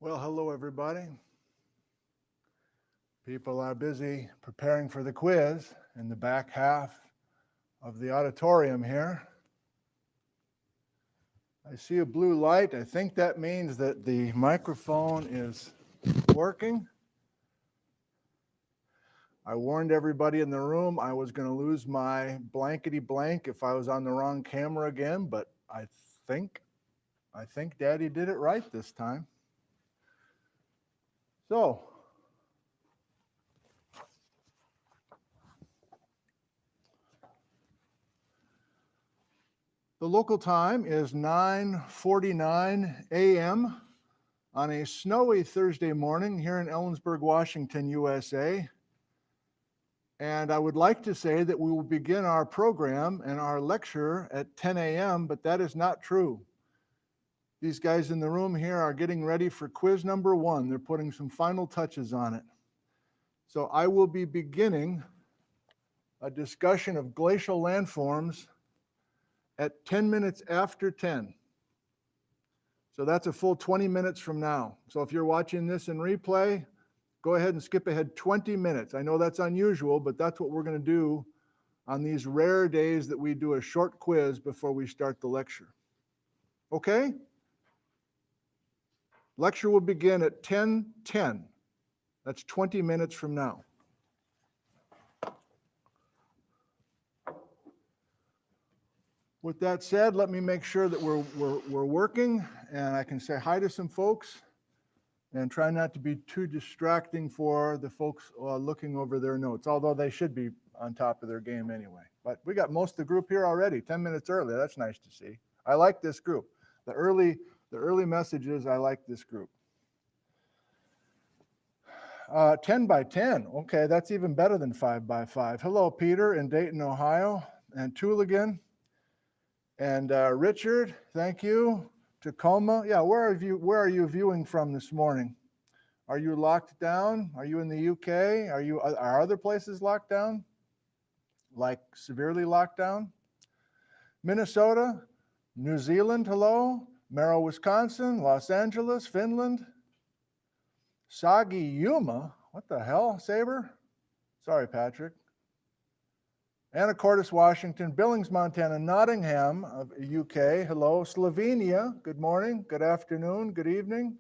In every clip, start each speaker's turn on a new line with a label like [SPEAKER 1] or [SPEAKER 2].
[SPEAKER 1] Well, hello, everybody. People are busy preparing for the quiz in the back half of the auditorium here. I see a blue light. I think that means that the microphone is working. I warned everybody in the room I was going to lose my blankety blank if I was on the wrong camera again, but I think Daddy did it right this time. So, the local time is 9:49 a.m. on a snowy Thursday morning here in Ellensburg, Washington, USA. And I would like to say that we will begin our program and our lecture at 10 a.m., but that is not true. These guys in the room here are getting ready for quiz number 1. They're putting some final touches on it. So I will be beginning a discussion of glacial landforms at 10 minutes after 10. So that's a full 20 minutes from now. So if you're watching this in replay, go ahead and skip ahead 20 minutes. I know that's unusual, but that's what we're going to do on these rare days that we do a short quiz before we start the lecture. Okay? Lecture will begin at 10:10. That's 20 minutes from now. With that said, let me make sure that we're working and I can say hi to some folks and try not to be too distracting for the folks looking over their notes, although they should be on top of their game anyway. But we got most of the group here already, 10 minutes early. That's nice to see. I like this group. The early messages, I like this group. 10 by 10. Okay, that's even better than 5 by 5. Hello, Peter in Dayton, Ohio, and Tooligan. And Richard, thank you. Tacoma, yeah, where are you viewing from this morning? Are you locked down? Are you in the UK? Are other places locked down? Like severely locked down? Minnesota, New Zealand, hello. Merrill, Wisconsin, Los Angeles, Finland. Sagi, Yuma, what the hell, Saber? Sorry, Patrick. Anacortes, Washington, Billings, Montana, Nottingham, UK, hello. Slovenia, good morning, good afternoon, good evening.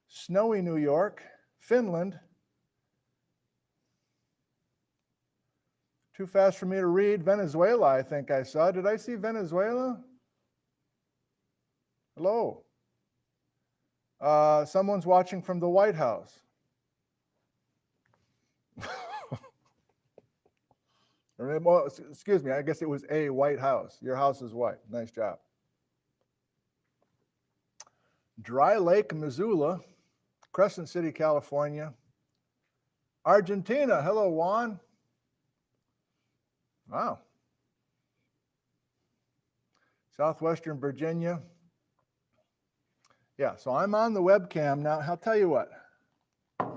[SPEAKER 1] Snowy, New York, Finland. Too fast for me to read. Venezuela, I think I saw. Did I see Venezuela? Hello. Someone's watching from the White House. Excuse me, I guess it was a White House. Your house is white. Nice job. Dry Lake, Missoula, Crescent City, California. Argentina, hello, Juan. Wow. Southwestern Virginia. Yeah, so I'm on the webcam now. I'll tell you what. I'm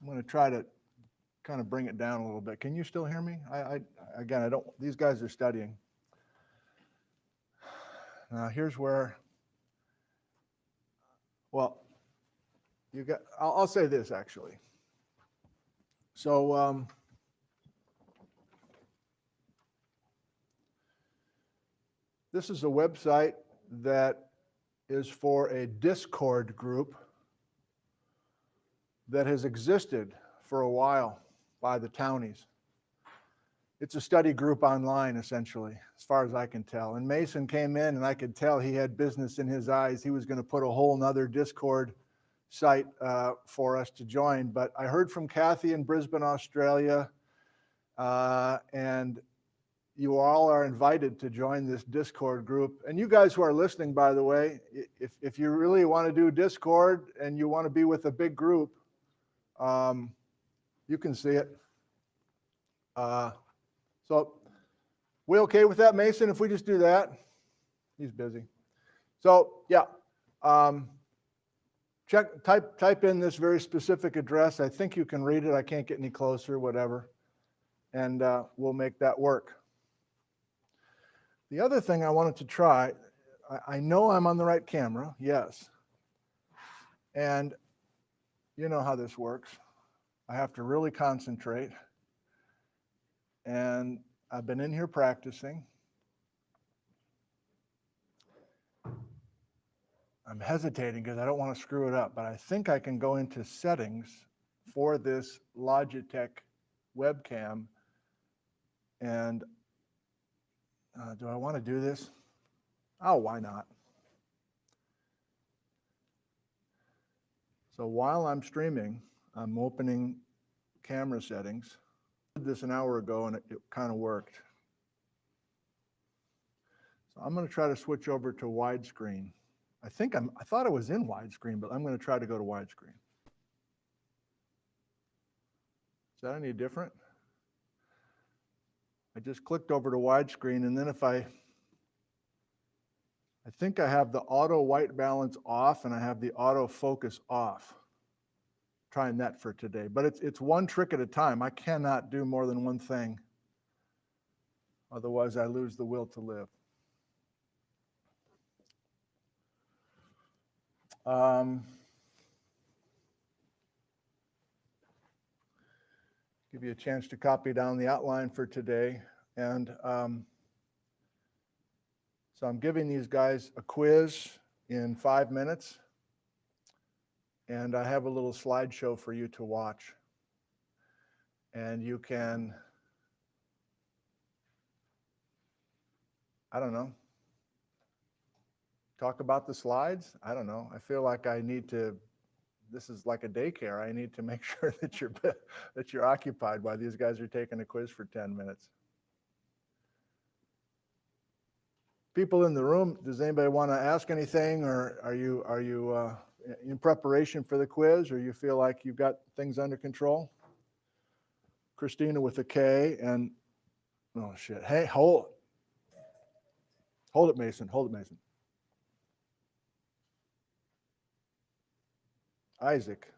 [SPEAKER 1] going to try to kind of bring it down a little bit. Can you still hear me? Again, I don't, these guys are studying. Now here's where, well, I'll say this actually. So, this is a website that is for a Discord group that has existed for a while by the townies. It's a study group online, essentially, as far as I can tell. And Mason came in, and I could tell he had business in his eyes. He was going to put a whole nother Discord site for us to join. But I heard from Kathy in Brisbane, Australia, and you all are invited to join this Discord group. And you guys who are listening, by the way, if you really want to do Discord and you want to be with a big group, you can see it. So we okay with that, Mason, if we just do that? He's busy. So yeah, type in this very specific address. I think you can read it. I can't get any closer, whatever. And we'll make that work. The other thing I wanted to try, I know I'm on the right camera, yes. And you know how this works. I have to really concentrate. And I've been in here practicing. I'm hesitating because I don't want to screw it up, but I think I can go into settings for this Logitech webcam. And do I want to do this? Oh, why not? So while I'm streaming, I'm opening camera settings. I did this an hour ago and it kind of worked. So I'm going to try to switch over to widescreen. I thought it was in widescreen, but I'm going to try to go to widescreen. Is that any different? I just clicked over to widescreen, and then if I think I have the auto white balance off and I have the auto focus off. Trying that for today, but it's one trick at a time. I cannot do more than one thing. Otherwise, I lose the will to live. Give you a chance to copy down the outline for today. And so I'm giving these guys a quiz in 5 minutes. And I have a little slideshow for you to watch. And you can, I don't know, talk about the slides. I don't know. I feel like I need to, this is like a daycare. I need to make sure that you're occupied while these guys are taking a quiz for 10 minutes. People in the room, does anybody want to ask anything, or are you in preparation for the quiz, or you feel like you've got things under control? Christina with a K, and oh shit. Hey, hold it, Mason. Hold it, Mason. Isaac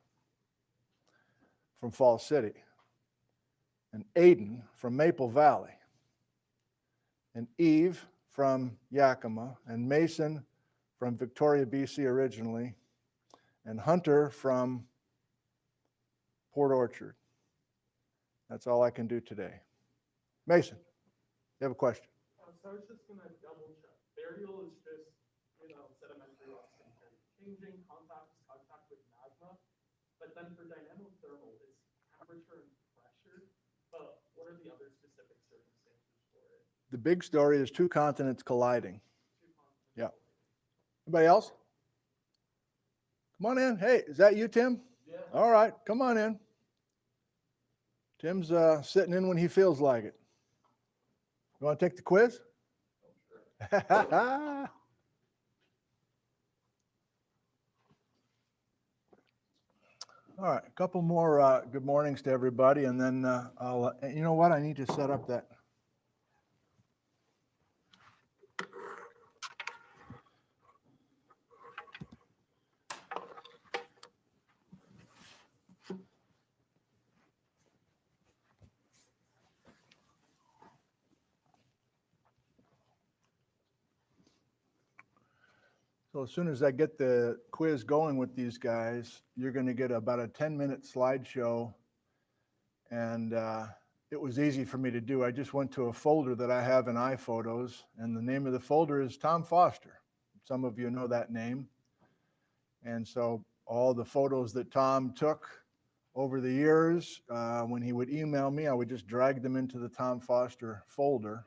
[SPEAKER 1] from Falls City, and Aiden from Maple Valley, and Eve from Yakima, and Mason from Victoria, BC originally, and Hunter from Port Orchard. That's all I can do today. Mason, you have a question?
[SPEAKER 2] So I was just going to double check. Burial is just, sedimentary rocks changing contact with magma. But then for dynamothermal, it's temperature and pressure. But what are the other specific circumstances for it?
[SPEAKER 1] The big story is two continents colliding. Yeah. Anybody else? Come on in. Hey, is that you, Tim?
[SPEAKER 2] Yeah.
[SPEAKER 1] All right, come on in. Tim's sitting in when he feels like it. You want to take the quiz? Oh, sure. All right, a couple more good mornings to everybody, and then I'll, you know what, I need to set up that. So as soon as I get the quiz going with these guys, you're going to get about a 10-minute slideshow. And it was easy for me to do. I just went to a folder that I have in iPhotos, and the name of the folder is Tom Foster. Some of you know that name. And so all the photos that Tom took over the years, when he would email me, I would just drag them into the Tom Foster folder.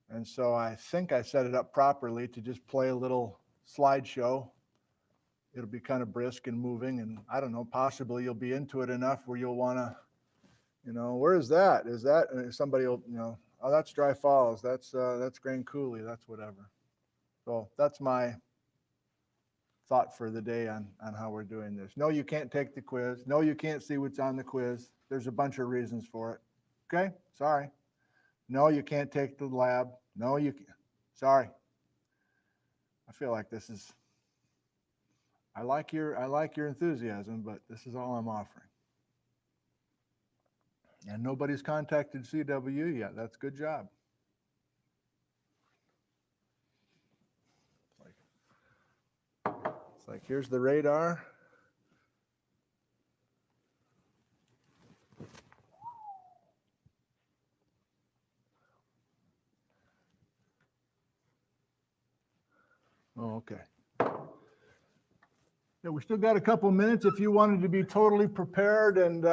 [SPEAKER 1] And so I think I set it up properly to just play a little slideshow. It'll be kind of brisk and moving, and I don't know, possibly you'll be into it enough where you'll want to, where is that? Is that somebody will, oh, that's Dry Falls, that's Grand Coulee, that's whatever. So that's my thought for the day on how we're doing this. No, you can't take the quiz. No, you can't see what's on the quiz. There's a bunch of reasons for it. Okay, sorry. No, you can't take the lab. No, you can't. Sorry. I feel like this is, I like your enthusiasm, but this is all I'm offering. And nobody's contacted CW yet. That's a good job. It's like here's the radar. Oh, okay. Yeah, we still got a couple minutes if you wanted to be totally prepared and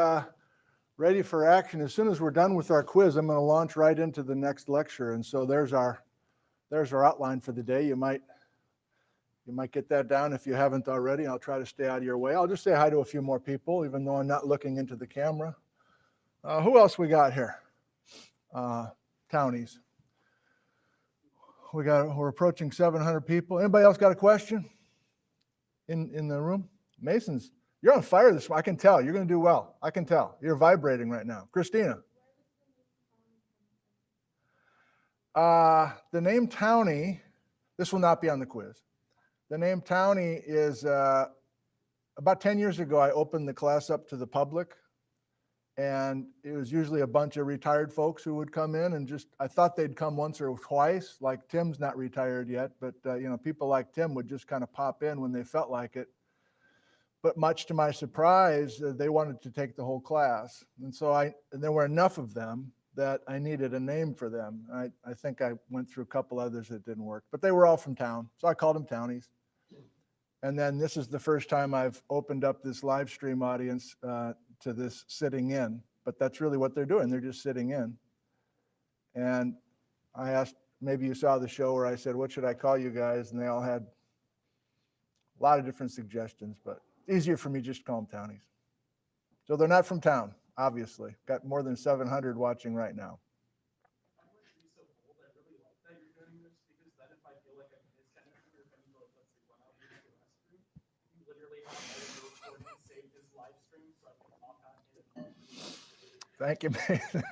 [SPEAKER 1] ready for action. As soon as we're done with our quiz, I'm going to launch right into the next lecture. And so there's our outline for the day. You might get that down if you haven't already. I'll try to stay out of your way. I'll just say hi to a few more people, even though I'm not looking into the camera. Who else we got here? Townies. We're approaching 700 people. Anybody else got a question in the room? Masons, you're on fire this morning. I can tell. You're going to do well. I can tell. You're vibrating right now. Christina. The name Townie, this will not be on the quiz. The name Townie is about 10 years ago, I opened the class up to the public. And it was usually a bunch of retired folks who would come in and I thought they'd come once or twice, like Tim's not retired yet, but people like Tim would just kind of pop in when they felt like it. But much to my surprise, they wanted to take the whole class. And so there were enough of them that I needed a name for them. I think I went through a couple others that didn't work, but they were all from town. So I called them Townies. And then this is the first time I've opened up this live stream audience to this sitting in, but that's really what they're doing. They're just sitting in. And I asked, maybe you saw the show where I said, what should I call you guys? And they all had a lot of different suggestions, but it's easier for me just to call them Townies. So they're not from town, obviously. Got more than 700 watching right now.
[SPEAKER 2] I would be so bold. I really like that you're doing this because then if I feel like I missed anything or if I need to, let's say, run out to the restroom, you literally have all of the recordings saved as live stream so I can pop back in and
[SPEAKER 1] Thank you, Mason.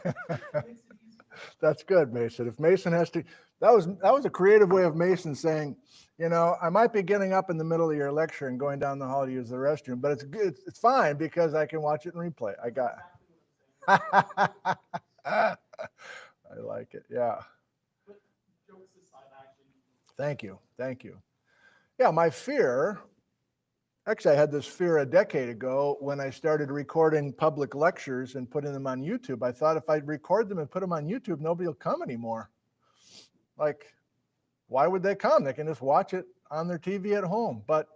[SPEAKER 1] That's good, Mason. If Mason has to, that was a creative way of Mason saying, I might be getting up in the middle of your lecture and going down the hall to use the restroom, but it's good. It's fine because I can watch it in replay. I got it. I like it. Yeah.
[SPEAKER 2] But jokes aside, actually.
[SPEAKER 1] Thank you. Yeah, my fear, actually, I had this fear a decade ago when I started recording public lectures and putting them on YouTube. I thought if I record them and put them on YouTube, nobody will come anymore. Like, why would they come? They can just watch it on their TV at home. But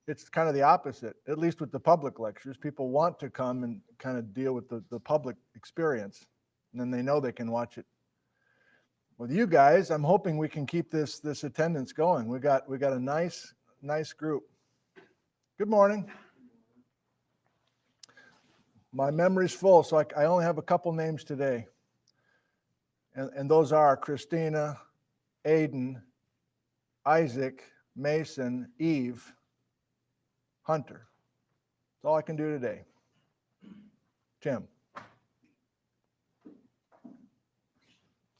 [SPEAKER 1] it's kind of the opposite, at least with the public lectures. People want to come and kind of deal with the public experience. And then they know they can watch it. With you guys, I'm hoping we can keep this attendance going. We got a nice group. Good morning. My memory's full, so I only have a couple names today. And those are Christina, Aiden, Isaac, Mason, Eve, Hunter. That's all I can do today. Tim.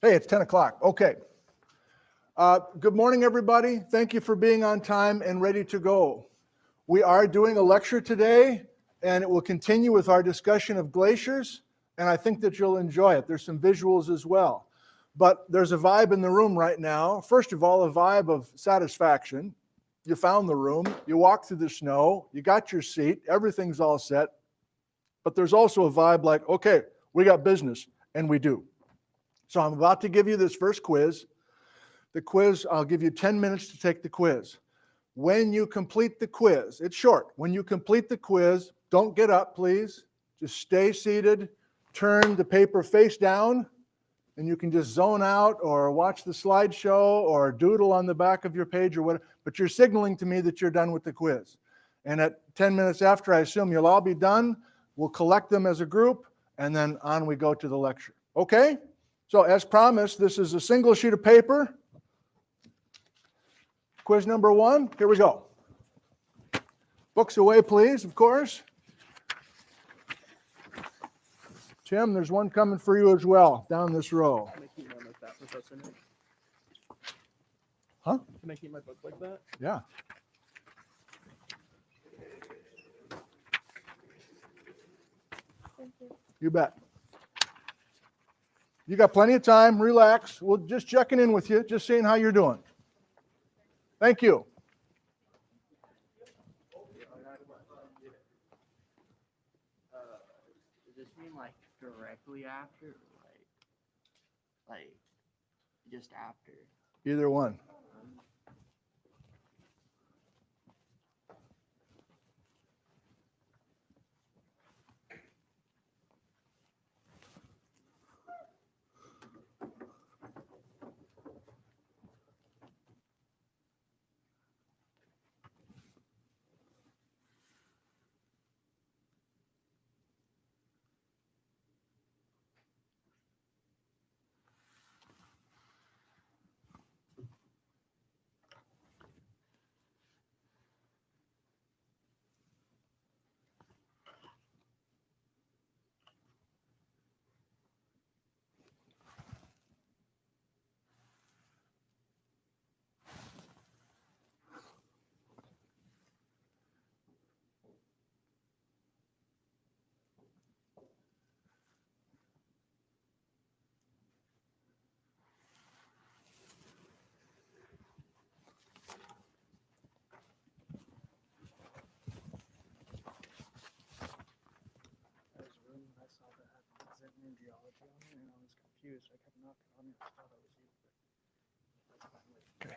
[SPEAKER 1] Hey, it's 10 o'clock. Okay. Good morning, everybody. Thank you for being on time and ready to go. We are doing a lecture today, and it will continue with our discussion of glaciers, and I think that you'll enjoy it. There's some visuals as well. But there's a vibe in the room right now. First of all, a vibe of satisfaction. You found the room, you walked through the snow, you got your seat, everything's all set. But there's also a vibe like, okay, we got business, and we do. So I'm about to give you this first quiz. The quiz, I'll give you 10 minutes to take the quiz. When you complete the quiz, it's short. When you complete the quiz, don't get up, please. Just stay seated, turn the paper face down, and you can just zone out or watch the slideshow or doodle on the back of your page or whatever, but you're signaling to me that you're done with the quiz. And at 10 minutes after, I assume you'll all be done. We'll collect them as a group, and then on we go to the lecture. Okay? So as promised, this is a single sheet of paper. Quiz number 1, here we go. Books away, please, of course. Tim, there's one coming for you as well, down this row.
[SPEAKER 2] Can I keep mine like that, Professor Nick?
[SPEAKER 1] Huh?
[SPEAKER 2] Can I keep my book like that?
[SPEAKER 1] Yeah.
[SPEAKER 3] Thank you.
[SPEAKER 1] You bet. You got plenty of time, relax. We're just checking in with you, just seeing how you're doing. Thank you.
[SPEAKER 4] Does this mean like directly after, or like just after?
[SPEAKER 1] Either one.
[SPEAKER 3] confused. I kept knocking on it. I thought it was you. But finally.
[SPEAKER 1] Okay.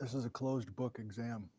[SPEAKER 1] This is a closed book exam.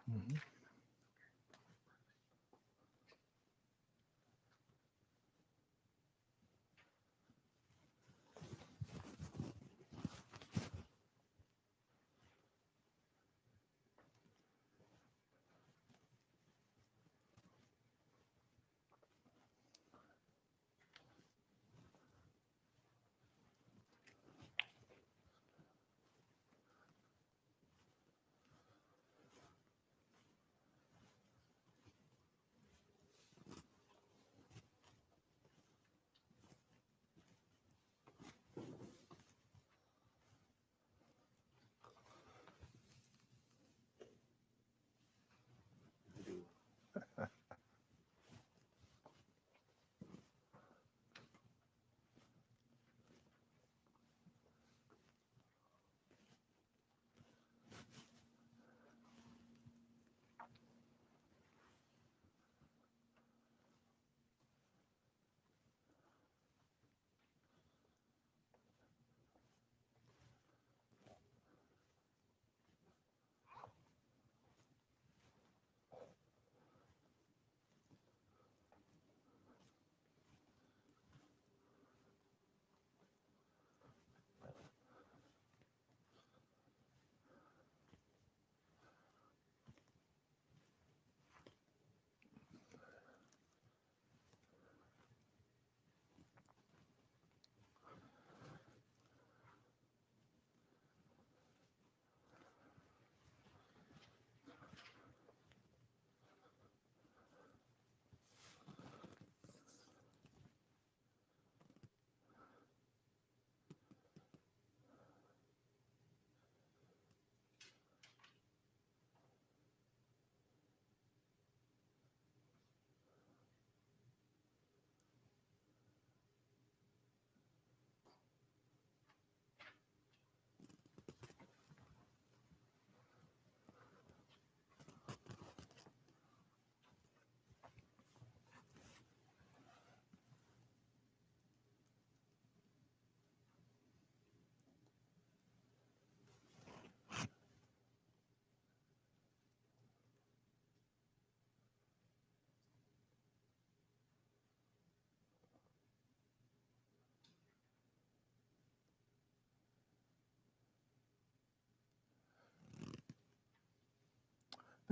[SPEAKER 1] Mhm.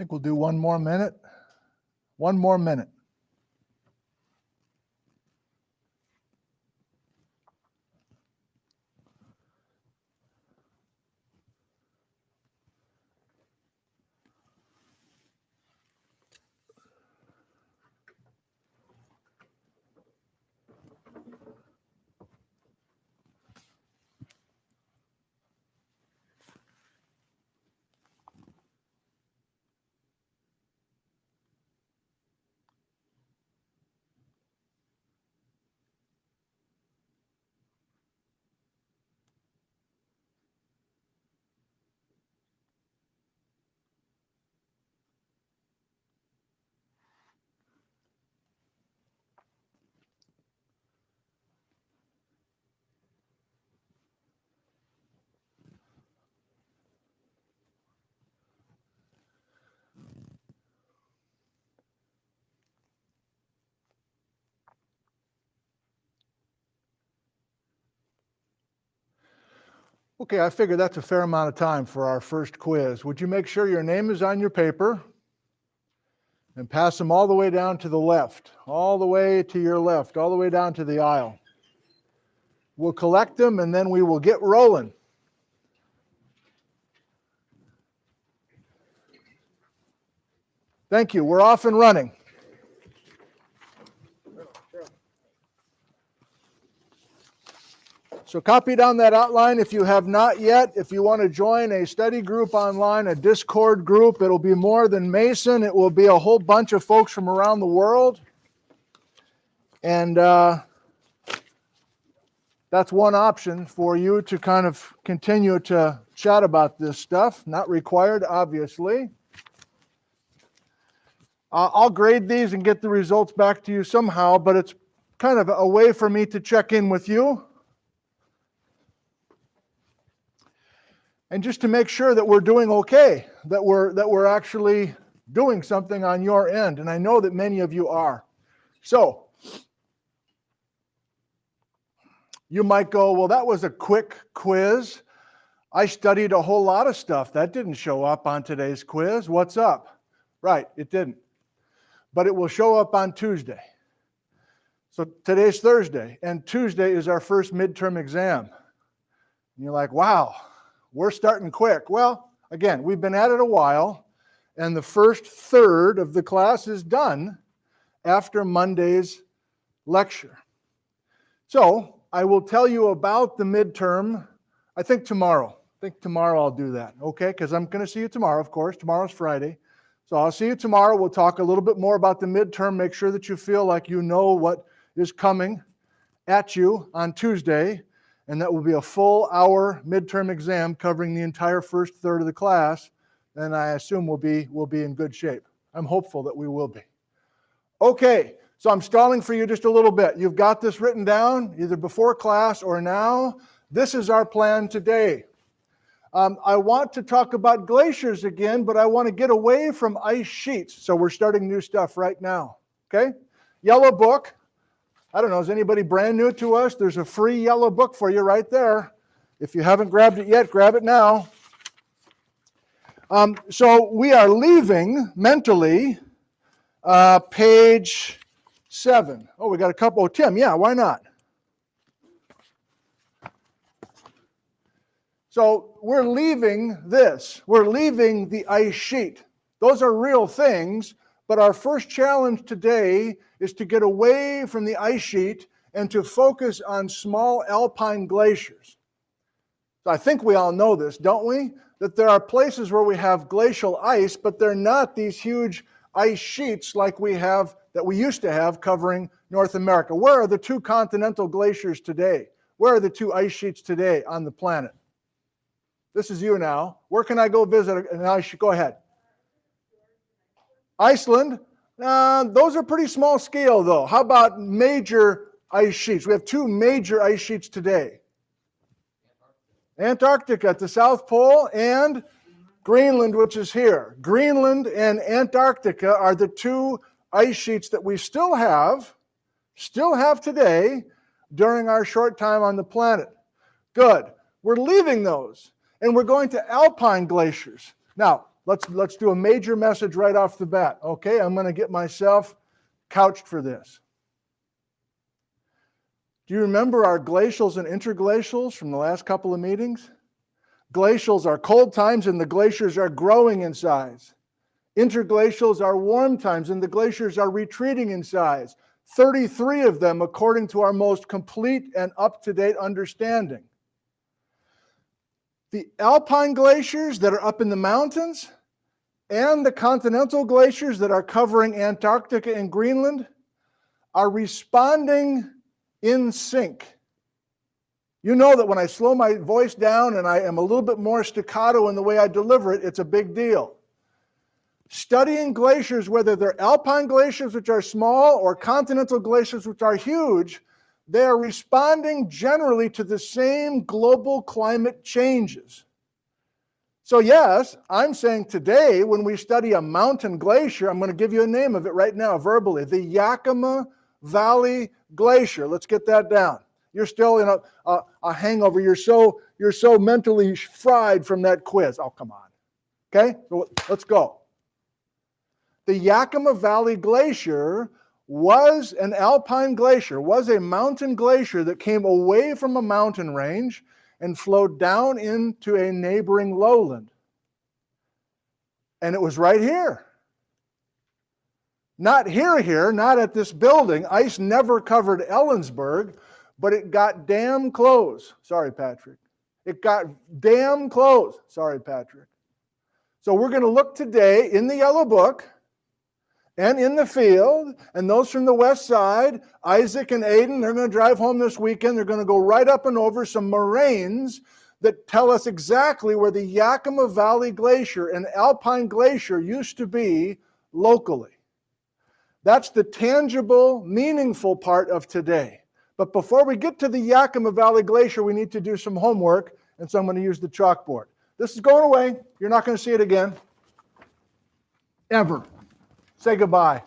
[SPEAKER 1] think we'll do one more minute. One more minute. Okay, I figure that's a fair amount of time for our first quiz. Would you make sure your name is on your paper and pass them all the way down to the left, all the way to your left, all the way down to the aisle. We'll collect them and then we will get rolling. Thank you. We're off and running. So copy down that outline if you have not yet. If you want to join a study group online, a Discord group, it'll be more than Mason. It will be a whole bunch of folks from around the world. And that's one option for you to kind of continue to chat about this stuff. Not required, obviously. I'll grade these and get the results back to you somehow, but it's kind of a way for me to check in with you. And just to make sure that we're doing okay, that we're actually doing something on your end. And I know that many of you are. So, you might go, well, that was a quick quiz. I studied a whole lot of stuff. That didn't show up on today's quiz. What's up? Right, it didn't. But it will show up on Tuesday. So today's Thursday, and Tuesday is our first midterm exam. And you're like, wow, we're starting quick. Well, again, we've been at it a while, and the first third of the class is done after Monday's lecture. So I will tell you about the midterm, I think tomorrow. I'll do that, okay? Because I'm going to see you tomorrow, of course. Tomorrow's Friday. So I'll see you tomorrow. We'll talk a little bit more about the midterm. Make sure that you feel like you know what is coming at you on Tuesday. And that will be a full hour midterm exam covering the entire first third of the class. And I assume we'll be in good shape. I'm hopeful that we will be. Okay, so I'm stalling for you just a little bit. You've got this written down either before class or now. This is our plan today. I want to talk about glaciers again, but I want to get away from ice sheets. So we're starting new stuff right now. Okay? Yellow book. I don't know, is anybody brand new to us? There's a free yellow book for you right there. If you haven't grabbed it yet, grab it now. So we are leaving mentally page 7. Oh, we got a couple. Oh, Tim, yeah, why not? So we're leaving this. We're leaving the ice sheet. Those are real things, but our first challenge today is to get away from the ice sheet and to focus on small alpine glaciers. So I think we all know this, don't we? That there are places where we have glacial ice, but they're not these huge ice sheets like we have, that we used to have covering North America. Where are the 2 continental glaciers today? Where are the 2 ice sheets today on the planet? This is you now. Where can I go visit an ice sheet? Go ahead. Iceland. Those are pretty small scale, though. How about major ice sheets? We have 2 major ice sheets today. Antarctica at the South Pole and Greenland, which is here. Greenland and Antarctica are the 2 ice sheets that we still have today during our short time on the planet. Good. We're leaving those, and we're going to alpine glaciers. Now, Let's do a major message right off the bat. Okay, I'm going to get myself couched for this. Do you remember our glacials and interglacials from the last couple of meetings? Glacials are cold times and the glaciers are growing in size. Interglacials are warm times and the glaciers are retreating in size. 33 of them according to our most complete and up-to-date understanding. The alpine glaciers that are up in the mountains and the continental glaciers that are covering Antarctica and Greenland are responding in sync. You know that when I slow my voice down and I am a little bit more staccato in the way I deliver it, it's a big deal. Studying glaciers, whether they're alpine glaciers, which are small, or continental glaciers, which are huge, they are responding generally to the same global climate changes. So yes, I'm saying today, when we study a mountain glacier, I'm going to give you a name of it right now, verbally, the Yakima Valley Glacier. Let's get that down. You're still in a hangover. You're so mentally fried from that quiz. Oh, come on. Okay, so let's go. The Yakima Valley Glacier was an alpine glacier, was a mountain glacier that came away from a mountain range and flowed down into a neighboring lowland. And it was right here. Not here, not at this building. Ice never covered Ellensburg, but it got damn close. Sorry, Patrick. It got damn close. Sorry, Patrick. So we're going to look today in the yellow book and in the field, and those from the west side, Isaac and Aiden, they're going to drive home this weekend. They're going to go right up and over some moraines that tell us exactly where the Yakima Valley Glacier and Alpine Glacier used to be locally. That's the tangible, meaningful part of today. But before we get to the Yakima Valley Glacier, we need to do some homework, and so I'm going to use the chalkboard. This is going away. You're not going to see it again. Ever. Say goodbye.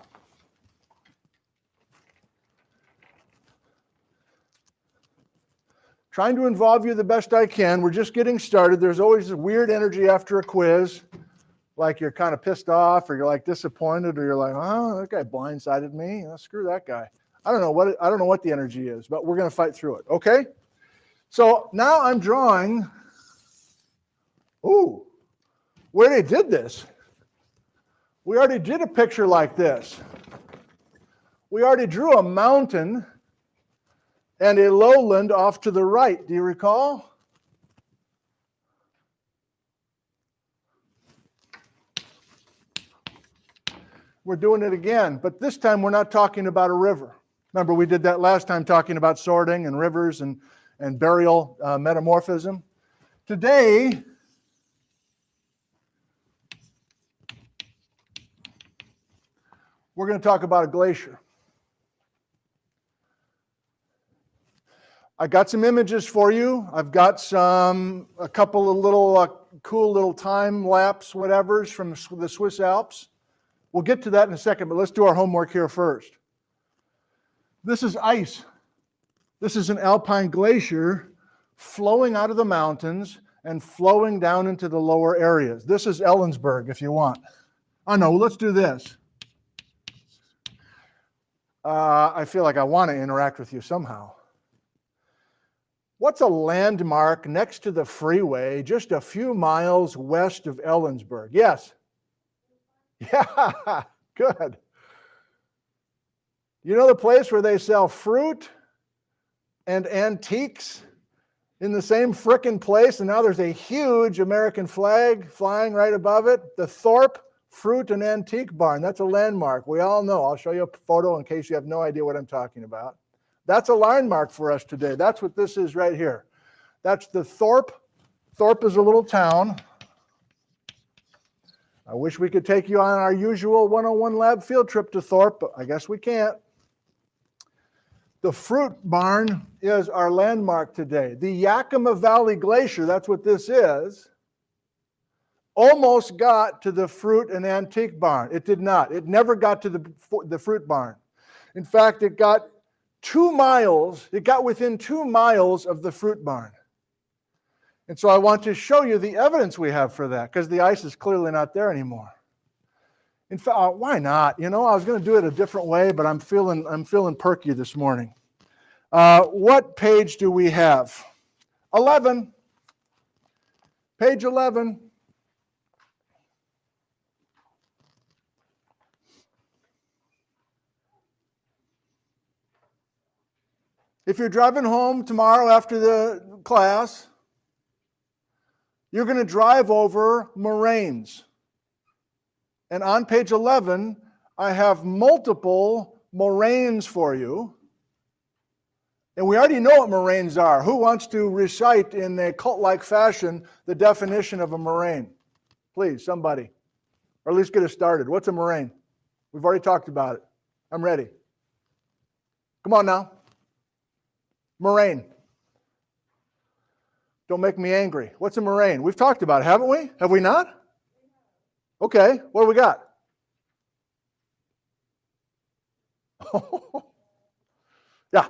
[SPEAKER 1] Trying to involve you the best I can. We're just getting started. There's always this weird energy after a quiz, like you're kind of pissed off, or you're like disappointed, or you're like, oh, that guy blindsided me. Oh, screw that guy. I don't know what the energy is, but we're going to fight through it. Okay? So now I'm drawing. Ooh, we already did this. We already did a picture like this. We already drew a mountain and a lowland off to the right. Do you recall? We're doing it again, but this time we're not talking about a river. Remember, we did that last time talking about sorting and rivers and burial metamorphism. Today, we're going to talk about a glacier. I got some images for you. I've got a couple of little cool little time lapse whatevers from the Swiss Alps. We'll get to that in a second, but let's do our homework here first. This is ice. This is an alpine glacier flowing out of the mountains and flowing down into the lower areas. This is Ellensburg, if you want. Oh no, let's do this. I feel like I want to interact with you somehow. What's a landmark next to the freeway just a few miles west of Ellensburg? Yes? Yeah, good. You know the place where they sell fruit and antiques in the same frickin' place, and now there's a huge American flag flying right above it? The Thorpe Fruit and Antique Barn. That's a landmark. We all know. I'll show you a photo in case you have no idea what I'm talking about. That's a landmark for us today. That's what this is right here. That's the Thorpe. Thorpe is a little town. I wish we could take you on our usual 101 lab field trip to Thorpe, but I guess we can't. The fruit barn is our landmark today. The Yakima Valley Glacier, that's what this is, almost got to the fruit and antique barn. It did not. It never got to the fruit barn. In fact, it got 2 miles. It got within 2 miles of the fruit barn. And so I want to show you the evidence we have for that, because the ice is clearly not there anymore. In fact, why not? You know, I was going to do it a different way, but I'm feeling perky this morning. What page do we have? 11. Page 11. If you're driving home tomorrow after the class, you're going to drive over moraines. And on page 11, I have multiple moraines for you. And we already know what moraines are. Who wants to recite in a cult-like fashion the definition of a moraine? Please, somebody. Or at least get us started. What's a moraine? We've already talked about it. I'm ready. Come on now. Moraine. Don't make me angry. What's a moraine? We've talked about it, haven't we? Have we not? Okay, what do we got? Yeah.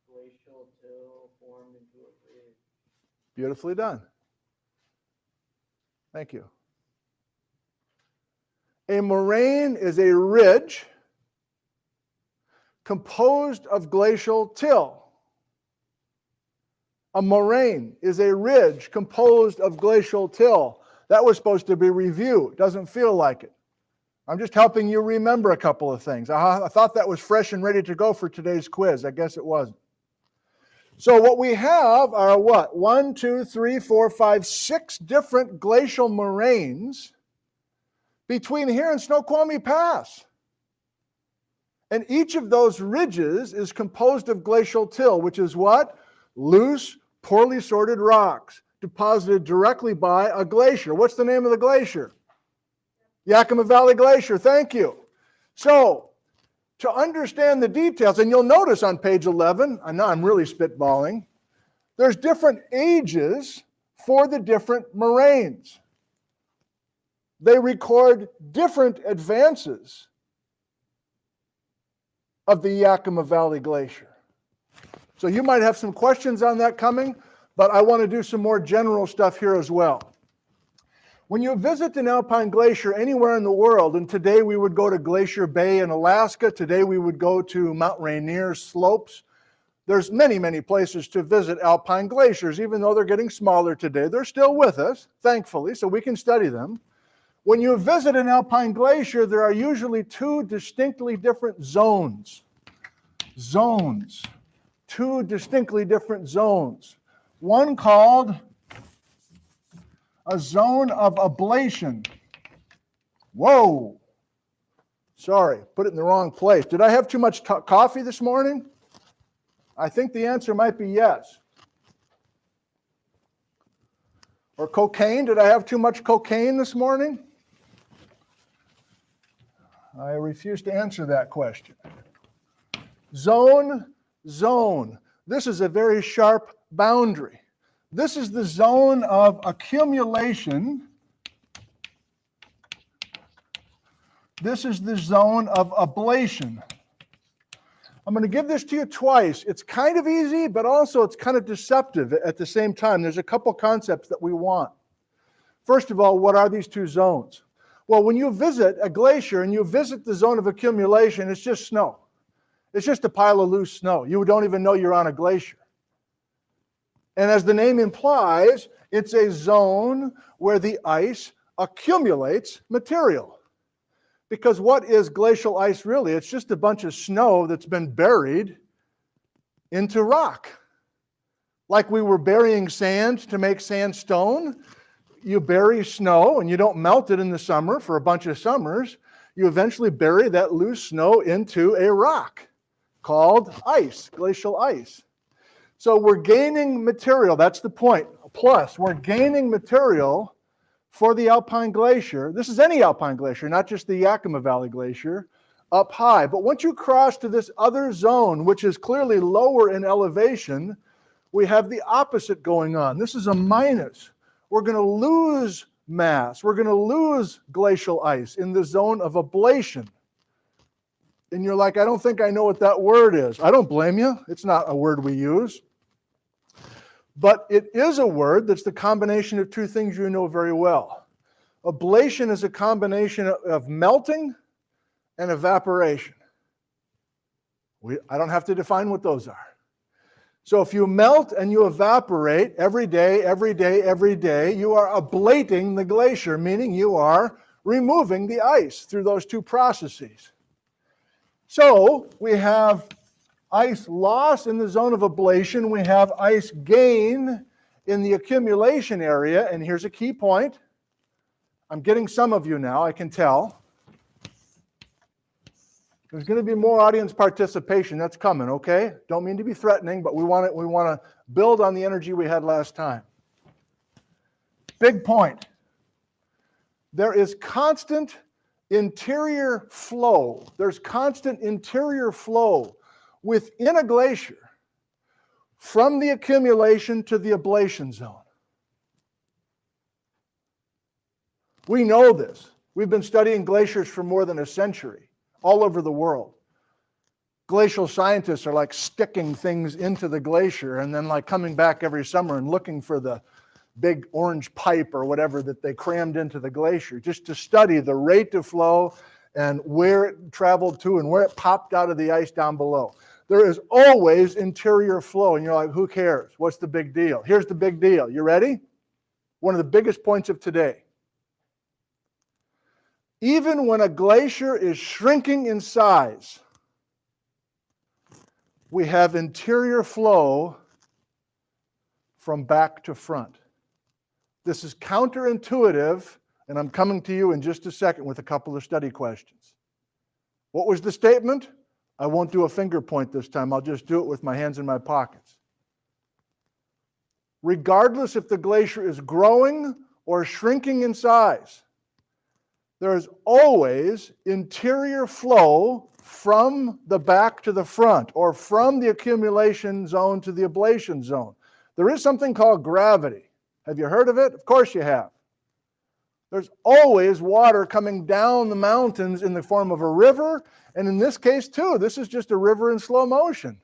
[SPEAKER 4] Glacial till formed into a ridge.
[SPEAKER 1] Beautifully done. Thank you. A moraine is a ridge composed of glacial till. A moraine is a ridge composed of glacial till. That was supposed to be review. Doesn't feel like it. I'm just helping you remember a couple of things. I thought that was fresh and ready to go for today's quiz. I guess it wasn't. So what we have are what? 1, 2, 3, 4, 5, 6 different glacial moraines between here and Snoqualmie Pass. And each of those ridges is composed of glacial till, which is what? Loose, poorly sorted rocks deposited directly by a glacier. What's the name of the glacier? Yakima Valley Glacier. Thank you. So, to understand the details, and you'll notice on page 11, I know I'm really spitballing, there's different ages for the different moraines. They record different advances of the Yakima Valley Glacier. So you might have some questions on that coming, but I want to do some more general stuff here as well. When you visit an alpine glacier anywhere in the world, and today we would go to Glacier Bay in Alaska, today we would go to Mount Rainier slopes. There's many, many places to visit alpine glaciers, even though they're getting smaller today. They're still with us, thankfully, so we can study them. When you visit an alpine glacier, there are usually 2 distinctly different zones. Zones. 2 distinctly different zones. One called a zone of ablation. Whoa. Sorry, put it in the wrong place. Did I have too much coffee this morning? I think the answer might be yes. Or cocaine? Did I have too much cocaine this morning? I refuse to answer that question. Zone. This is a very sharp boundary. This is the zone of accumulation. This is the zone of ablation. I'm going to give this to you twice. It's kind of easy, but also it's kind of deceptive at the same time. There's a couple concepts that we want. First of all, what are these 2 zones? Well, when you visit a glacier and you visit the zone of accumulation, it's just snow. It's just a pile of loose snow. You don't even know you're on a glacier. And as the name implies, it's a zone where the ice accumulates material. Because what is glacial ice really? It's just a bunch of snow that's been buried into rock. Like we were burying sand to make sandstone. You bury snow and you don't melt it in the summer for a bunch of summers. You eventually bury that loose snow into a rock called ice, glacial ice. So we're gaining material, that's the point. Plus, we're gaining material for the alpine glacier. This is any alpine glacier, not just the Yakima Valley Glacier, up high. But once you cross to this other zone, which is clearly lower in elevation, we have the opposite going on. This is a minus. We're going to lose mass. We're going to lose glacial ice in the zone of ablation. And you're like, I don't think I know what that word is. I don't blame you. It's not a word we use. But it is a word that's the combination of two things you know very well. Ablation is a combination of melting and evaporation. I don't have to define what those are. So if you melt and you evaporate every day, every day, every day, you are ablating the glacier, meaning you are removing the ice through those two processes. So we have ice loss in the zone of ablation. We have ice gain in the accumulation area. And here's a key point. I'm getting some of you now, I can tell. There's going to be more audience participation. That's coming, okay? Don't mean to be threatening, but we want to build on the energy we had last time. Big point. There is constant interior flow. There's constant interior flow within a glacier from the accumulation to the ablation zone. We know this. We've been studying glaciers for more than a century. All over the world. Glacial scientists are like sticking things into the glacier and then like coming back every summer and looking for the big orange pipe or whatever that they crammed into the glacier just to study the rate of flow and where it traveled to and where it popped out of the ice down below. There is always interior flow and you're like, who cares? What's the big deal? Here's the big deal. You ready? One of the biggest points of today. Even when a glacier is shrinking in size, we have interior flow from back to front. This is counterintuitive, and I'm coming to you in just a second with a couple of study questions. What was the statement? I won't do a finger point this time. I'll just do it with my hands in my pockets. Regardless if the glacier is growing or shrinking in size, there is always interior flow from the back to the front or from the accumulation zone to the ablation zone. There is something called gravity. Have you heard of it? Of course you have. There's always water coming down the mountains in the form of a river, and in this case too, this is just a river in slow motion.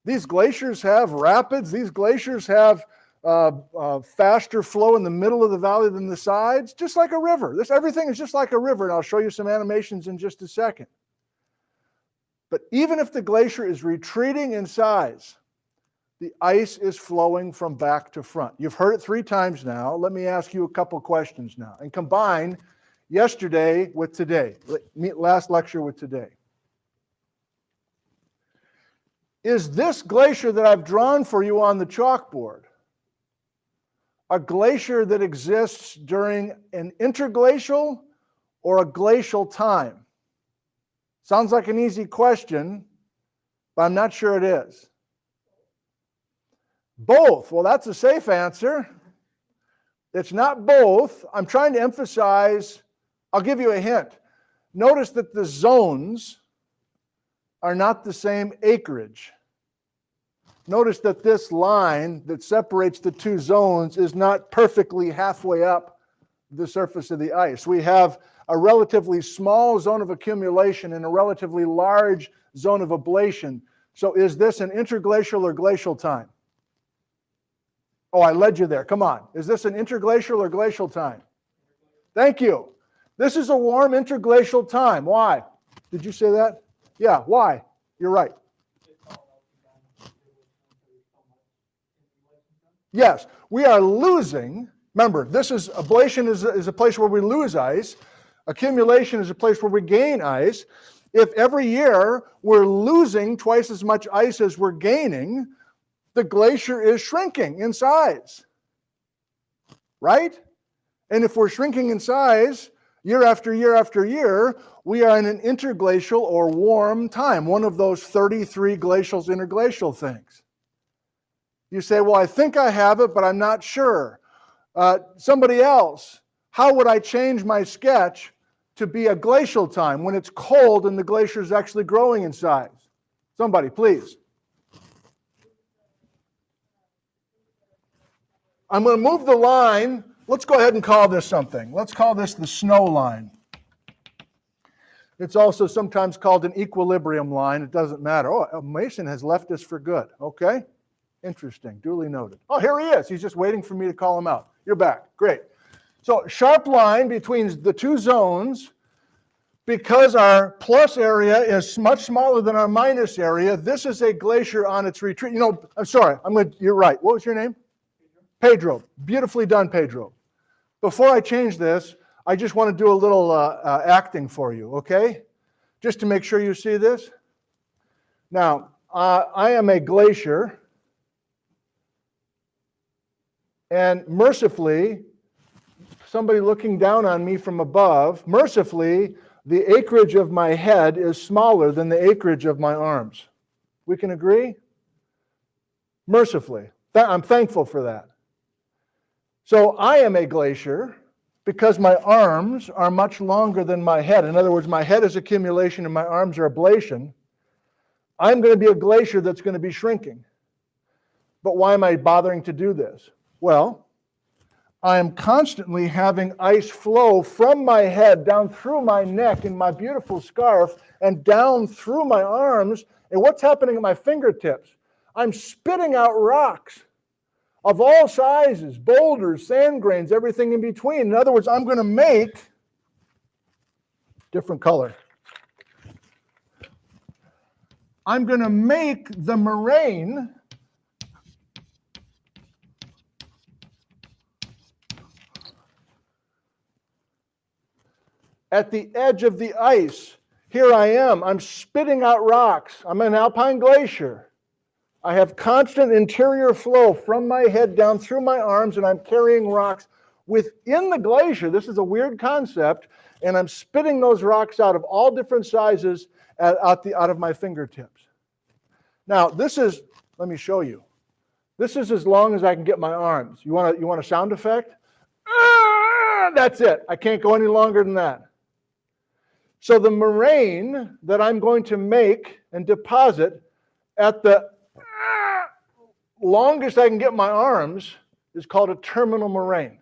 [SPEAKER 1] These glaciers have rapids. These glaciers have faster flow in the middle of the valley than the sides, just like a river. Everything is just like a river, and I'll show you some animations in just a second. But even if the glacier is retreating in size, the ice is flowing from back to front. You've heard it 3 times now. Let me ask you a couple questions now, and combine yesterday with today, last lecture with today. Is this glacier that I've drawn for you on the chalkboard a glacier that exists during an interglacial or a glacial time? Sounds like an easy question, but I'm not sure it is. Both. Well, that's a safe answer. It's not both. I'm trying to emphasize, I'll give you a hint. Notice that the zones are not the same acreage. Notice that this line that separates the two zones is not perfectly halfway up the surface of the ice. We have a relatively small zone of accumulation and a relatively large zone of ablation. So is this an interglacial or glacial time? Oh, I led you there. Come on. Is this an interglacial or glacial time? Thank you. This is a warm interglacial time. Why? Did you say that? Yeah, why? You're right. Yes, we are losing. Remember, this is ablation is a place where we lose ice. Accumulation is a place where we gain ice. If every year we're losing twice as much ice as we're gaining, the glacier is shrinking in size, right? And if we're shrinking in size year after year after year, we are in an interglacial or warm time, one of those 33 glacials, interglacial things. You say, well, I think I have it, but I'm not sure. Somebody else, how would I change my sketch to be a glacial time when it's cold and the glacier is actually growing in size? Somebody, please. I'm going to move the line. Let's go ahead and call this something. Let's call this the snow line. It's also sometimes called an equilibrium line. It doesn't matter. Oh, Mason has left us for good. Okay. Interesting, duly noted. Oh, here he is. He's just waiting for me to call him out. You're back, great. So sharp line between the two zones, because our plus area is much smaller than our minus area, this is a glacier on its retreat. You know, I'm sorry, you're right. What was your name? Pedro. Beautifully done, Pedro. Before I change this, I just want to do a little acting for you, okay? Just to make sure you see this. Now, I am a glacier, and mercifully, somebody looking down on me from above, mercifully, the acreage of my head is smaller than the acreage of my arms. We can agree? Mercifully. I'm thankful for that. So I am a glacier because my arms are much longer than my head. In other words, my head is accumulation and my arms are ablation. I'm going to be a glacier that's going to be shrinking. But why am I bothering to do this? Well, I am constantly having ice flow from my head down through my neck in my beautiful scarf and down through my arms. And what's happening at my fingertips? I'm spitting out rocks of all sizes, boulders, sand grains, everything in between. In other words, I'm going to make different color. I'm going to make the moraine at the edge of the ice. Here I am. I'm spitting out rocks. I'm an alpine glacier. I have constant interior flow from my head down through my arms, and I'm carrying rocks within the glacier. This is a weird concept, and I'm spitting those rocks out of all different sizes out of my fingertips. Now, this is, let me show you. This is as long as I can get my arms. You want a sound effect? That's it. I can't go any longer than that. So the moraine that I'm going to make and deposit at the longest I can get my arms is called a terminal moraine.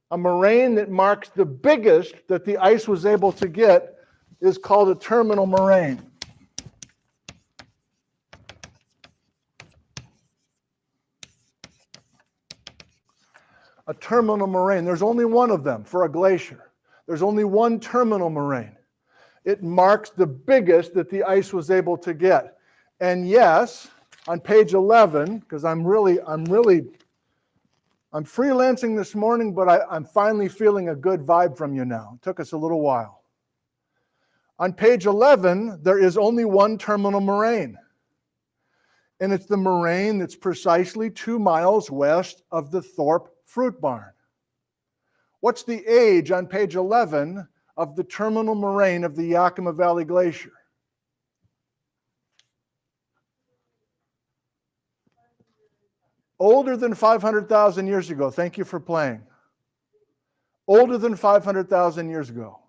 [SPEAKER 1] A moraine that marks the biggest that the ice was able to get is called a terminal moraine. A terminal moraine. There's only one of them for a glacier. There's only one terminal moraine. It marks the biggest that the ice was able to get. And yes, on page 11, because I'm freelancing this morning, but I'm finally feeling a good vibe from you now. It took us a little while. On page 11, there is only one terminal moraine. And it's the moraine that's precisely 2 miles west of the Thorpe Fruit Barn. What's the age on page 11 of the terminal moraine of the Yakima Valley Glacier? Older than 500,000 years ago. Thank you for playing. Older than 500,000 years ago.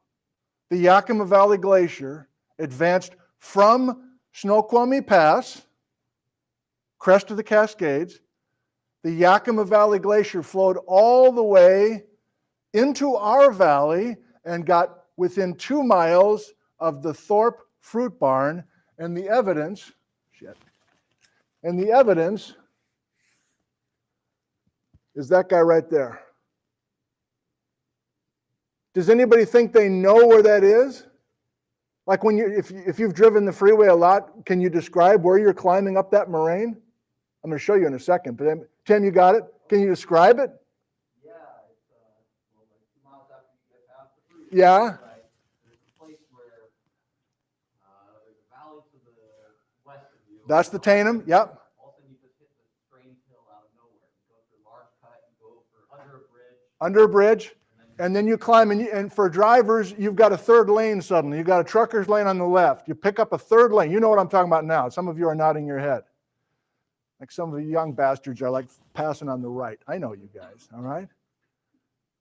[SPEAKER 1] The Yakima Valley Glacier advanced from Snoqualmie Pass, crest of the Cascades. The Yakima Valley Glacier flowed all the way into our valley and got within 2 miles of the Thorpe Fruit Barn, and the evidence is that guy right there. Does anybody think they know where that is? Like when if you've driven the freeway a lot, can you describe where you're climbing up that moraine? I'm going to show you in a second, but Tim, you got it? Can you describe it?
[SPEAKER 4] Yeah, it's like 2 miles after you get past the freeway.
[SPEAKER 1] Yeah.
[SPEAKER 4] Right. There's a place where there's a valley to the west of you.
[SPEAKER 1] That's the Tainum, yep.
[SPEAKER 4] All of a sudden you just hit the strange hill out of nowhere. You go through a large cut, you go under a bridge.
[SPEAKER 1] Under a bridge, and then you climb, and for drivers, you've got a third lane suddenly. You've got a trucker's lane on the left. You pick up a third lane. You know what I'm talking about now. Some of you are nodding your head. Like some of the young bastards are like passing on the right. I know you guys, all right?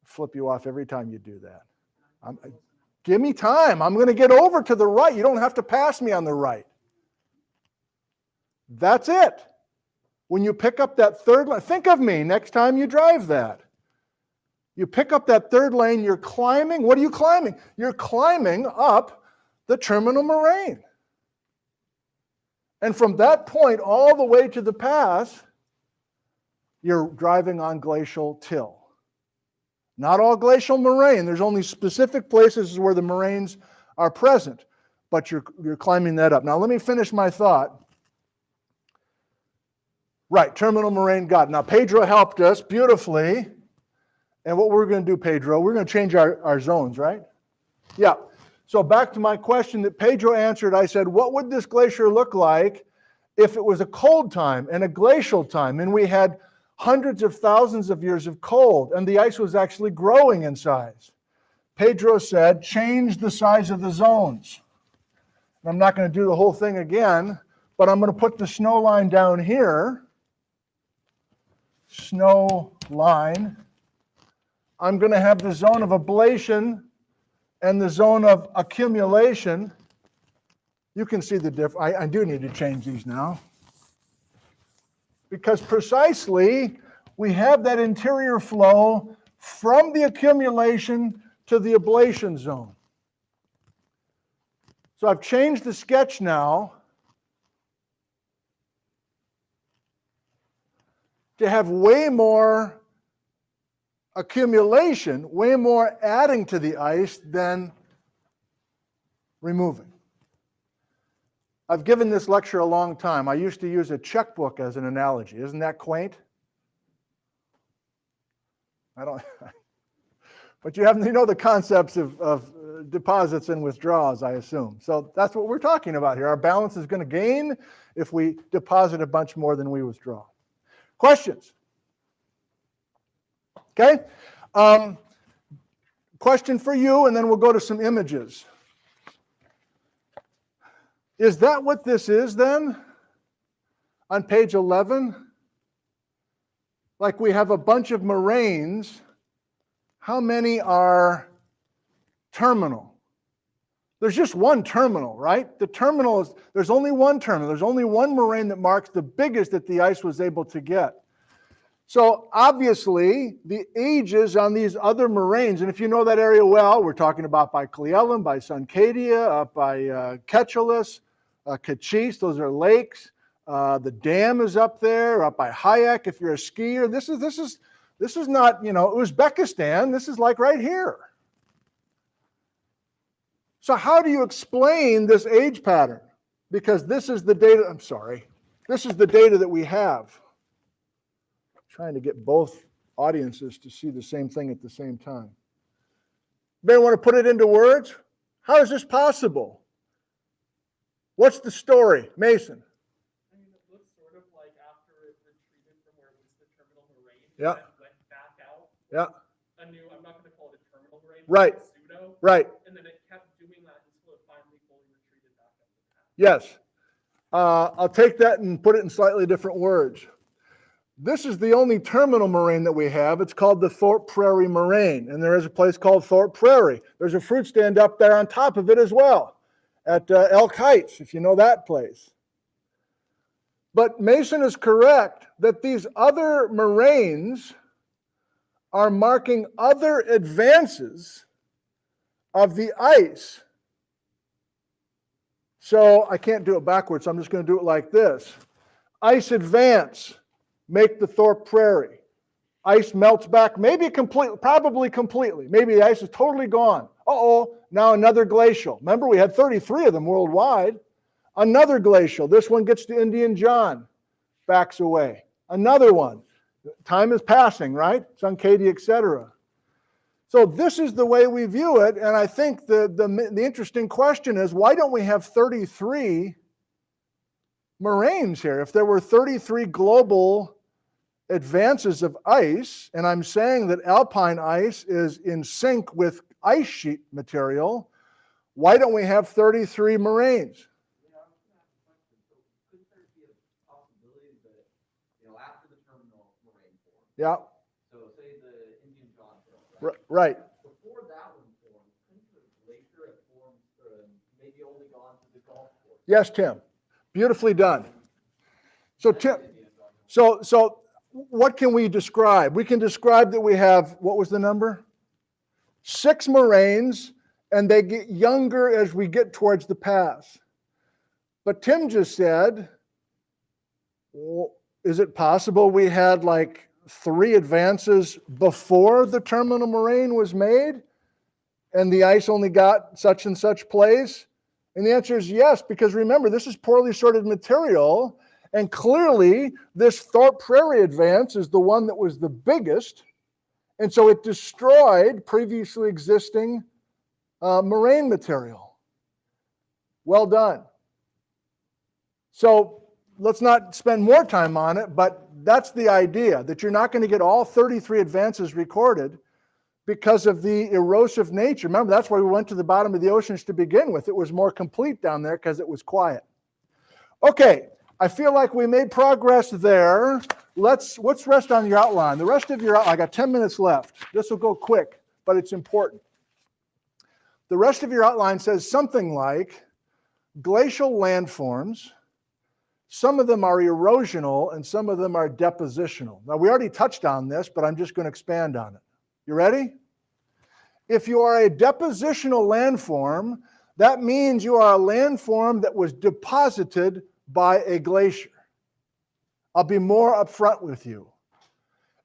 [SPEAKER 1] Flip you off every time you do that. Give me time. I'm going to get over to the right. You don't have to pass me on the right. That's it. When you pick up that third lane, think of me next time you drive that. You pick up that third lane, you're climbing. What are you climbing? You're climbing up the terminal moraine. And from that point all the way to the pass, you're driving on glacial till. Not all glacial moraine. There's only specific places where the moraines are present, but you're climbing that up. Now let me finish my thought. Right, terminal moraine, got it. Now Pedro helped us beautifully. And what we're going to do, Pedro, we're going to change our zones, right? Yeah. So back to my question that Pedro answered, I said, what would this glacier look like if it was a cold time and a glacial time, and we had hundreds of thousands of years of cold, and the ice was actually growing in size? Pedro said, change the size of the zones. And I'm not going to do the whole thing again, but I'm going to put the snow line down here. Snow line. I'm going to have the zone of ablation and the zone of accumulation. You can see the difference. I do need to change these now. Because precisely, we have that interior flow from the accumulation to the ablation zone. So I've changed the sketch now to have way more accumulation, way more adding to the ice than removing. I've given this lecture a long time. I used to use a checkbook as an analogy. Isn't that quaint? I don't, but you know the concepts of deposits and withdrawals, I assume. So that's what we're talking about here. Our balance is going to gain if we deposit a bunch more than we withdraw. Questions? Okay. Question for you, and then we'll go to some images. Is that what this is then? On page 11? Like we have a bunch of moraines. How many are terminal? There's just one terminal, right? The terminal is, there's only one terminal. There's only one moraine that marks the biggest that the ice was able to get. So obviously, the ages on these other moraines, and if you know that area well, we're talking about by Cle-Elum, by Suncadia, up by Ketchelis, Kachis, those are lakes. The dam is up there, up by Hayek. If you're a skier, this is not, Uzbekistan. This is like right here. So how do you explain this age pattern? Because this is the data, this is the data that we have. Trying to get both audiences to see the same thing at the same time. Anybody want to put it into words? How is this possible? What's the story? Mason.
[SPEAKER 2] I mean, it looks sort of like after it retreated from where it was the terminal moraine,
[SPEAKER 1] Yeah.
[SPEAKER 2] it went back out.
[SPEAKER 1] Yeah.
[SPEAKER 2] A new, I'm not going to call it a terminal moraine,
[SPEAKER 1] Right.
[SPEAKER 2] but pseudo.
[SPEAKER 1] Right.
[SPEAKER 2] And then it kept doing that until it finally fully retreated back up the path.
[SPEAKER 1] Yes. I'll take that and put it in slightly different words. This is the only terminal moraine that we have. It's called the Thorpe Prairie Moraine, and there is a place called Thorpe Prairie. There's a fruit stand up there on top of it as well, at Elk Heights, if you know that place. But Mason is correct that these other moraines are marking other advances of the ice. So I can't do it backwards, so I'm just going to do it like this. Ice advance. Make the Thorpe Prairie. Ice melts back, maybe completely, probably completely. Maybe the ice is totally gone. Uh-oh, now another glacial. Remember, we had 33 of them worldwide. Another glacial. This one gets to Indian John, backs away. Another one. Time is passing, right? Suncadia, etc. So this is the way we view it, and I think the interesting question is, why don't we have 33 moraines here? If there were 33 global advances of ice, and I'm saying that alpine ice is in sync with ice sheet material, why don't we have 33 moraines?
[SPEAKER 4] Yeah, I was going to ask a question. So could there be a possibility that, after the terminal moraine formed,
[SPEAKER 1] Yeah,
[SPEAKER 4] so say the Indian John Hill,
[SPEAKER 1] right.
[SPEAKER 4] Before that one formed, couldn't the glacier have formed, maybe only gone to the Gulf Coast?
[SPEAKER 1] Yes, Tim. Beautifully done. So Tim, so what can we describe? We can describe that we have, what was the number? 6 moraines, and they get younger as we get towards the pass. But Tim just said, well, is it possible we had like 3 advances before the terminal moraine was made and the ice only got such and such place? And the answer is yes, because remember, this is poorly sorted material, and clearly this Thorpe Prairie advance is the one that was the biggest, and so it destroyed previously existing moraine material. Well done. So let's not spend more time on it, but that's the idea, that you're not going to get all 33 advances recorded because of the erosive nature. Remember, that's why we went to the bottom of the oceans to begin with. It was more complete down there because it was quiet. Okay, I feel like we made progress there. Let's rest on your outline. The rest of your outline, I got 10 minutes left. This will go quick, but it's important. The rest of your outline says something like glacial landforms. Some of them are erosional and some of them are depositional. Now, we already touched on this, but I'm just going to expand on it. You ready? If you are a depositional landform, that means you are a landform that was deposited by a glacier. I'll be more upfront with you.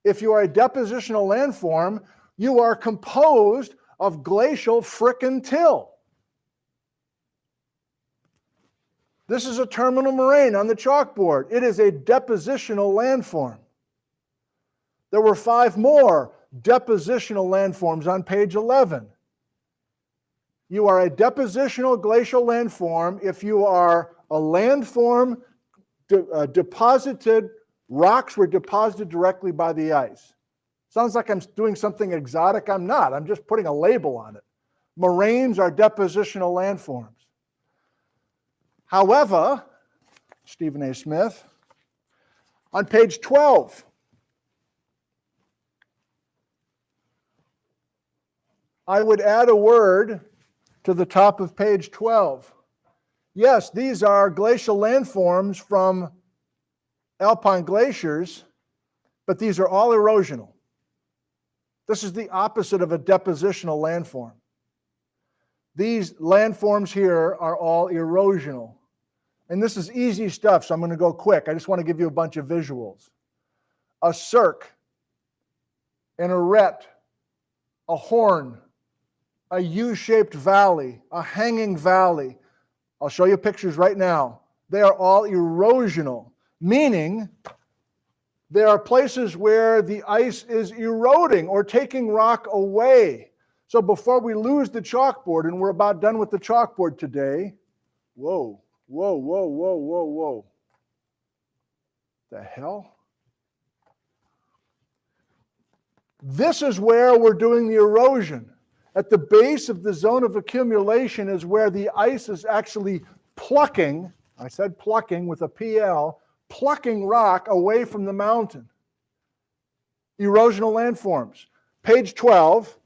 [SPEAKER 1] If you are a depositional landform, you are composed of glacial frickin' till. This is a terminal moraine on the chalkboard. It is a depositional landform. There were 5 more depositional landforms on page 11. You are a depositional glacial landform if you are a landform deposited, rocks were deposited directly by the ice. Sounds like I'm doing something exotic. I'm not. I'm just putting a label on it. Moraines are depositional landforms. However, Stephen A. Smith, on page 12, I would add a word to the top of page 12. Yes, these are glacial landforms from alpine glaciers, but these are all erosional. This is the opposite of a depositional landform. These landforms here are all erosional. And this is easy stuff, so I'm going to go quick. I just want to give you a bunch of visuals. A cirque, an arête, a horn, a U-shaped valley, a hanging valley. I'll show you pictures right now. They are all erosional, meaning there are places where the ice is eroding or taking rock away. So before we lose the chalkboard, and we're about done with the chalkboard today, whoa. The hell? This is where we're doing the erosion. At the base of the zone of accumulation is where the ice is actually plucking, I said plucking with a PL, plucking rock away from the mountain. Erosional landforms. Page 12,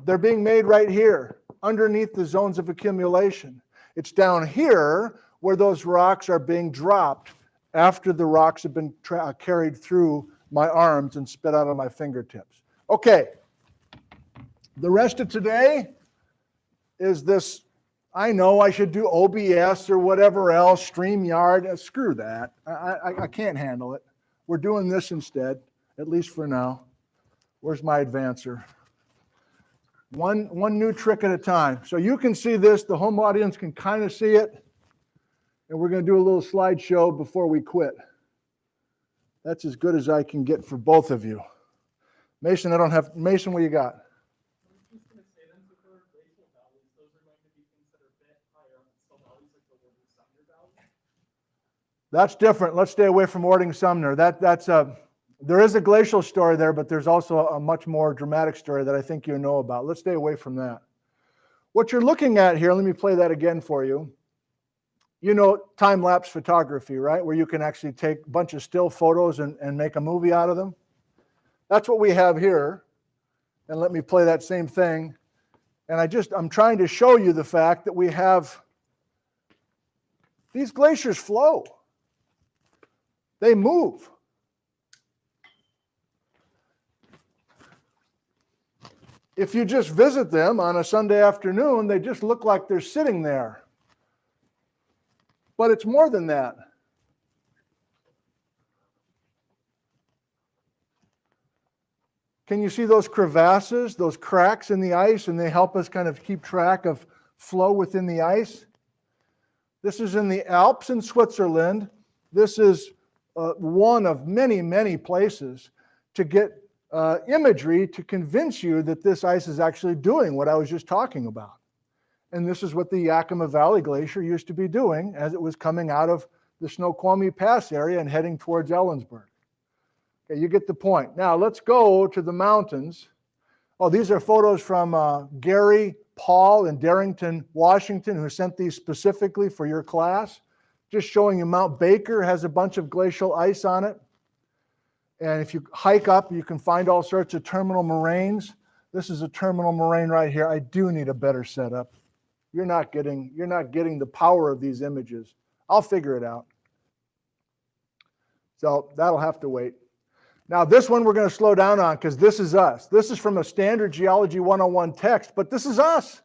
[SPEAKER 1] they're being made right here, underneath the zones of accumulation. It's down here where those rocks are being dropped after the rocks have been carried through my arms and spit out of my fingertips. Okay, the rest of today is this. I know I should do OBS or whatever else, StreamYard. Screw that. I can't handle it. We're doing this instead, at least for now. Where's my advancer? One new trick at a time. So you can see this. The home audience can kind of see it. And we're going to do a little slideshow before we quit. That's as good as I can get for both of you. Mason, Mason, what you got?
[SPEAKER 2] I was just going to say then, so for glacial valleys, those are going to be considered a bit higher on the valleys like the Ording Sumner Valley.
[SPEAKER 1] That's different. Let's stay away from Ording Sumner. There is a glacial story there, but there's also a much more dramatic story that I think you know about. Let's stay away from that. What you're looking at here, let me play that again for you. You know time-lapse photography, right? Where you can actually take a bunch of still photos and make a movie out of them. That's what we have here. And let me play that same thing. And I'm trying to show you the fact that we have, these glaciers flow. They move. If you just visit them on a Sunday afternoon, they just look like they're sitting there. But it's more than that. Can you see those crevasses, those cracks in the ice, and they help us kind of keep track of flow within the ice? This is in the Alps in Switzerland. This is one of many, many places to get imagery to convince you that this ice is actually doing what I was just talking about. And this is what the Yakima Valley Glacier used to be doing as it was coming out of the Snoqualmie Pass area and heading towards Ellensburg. Okay, you get the point. Now let's go to the mountains. Oh, these are photos from Gary, Paul, in Darrington, Washington, who sent these specifically for your class. Just showing you Mount Baker has a bunch of glacial ice on it. And if you hike up, you can find all sorts of terminal moraines. This is a terminal moraine right here. I do need a better setup. You're not getting the power of these images. I'll figure it out. So that'll have to wait. Now this one we're going to slow down on because this is us. This is from a standard Geology 101 text, but this is us.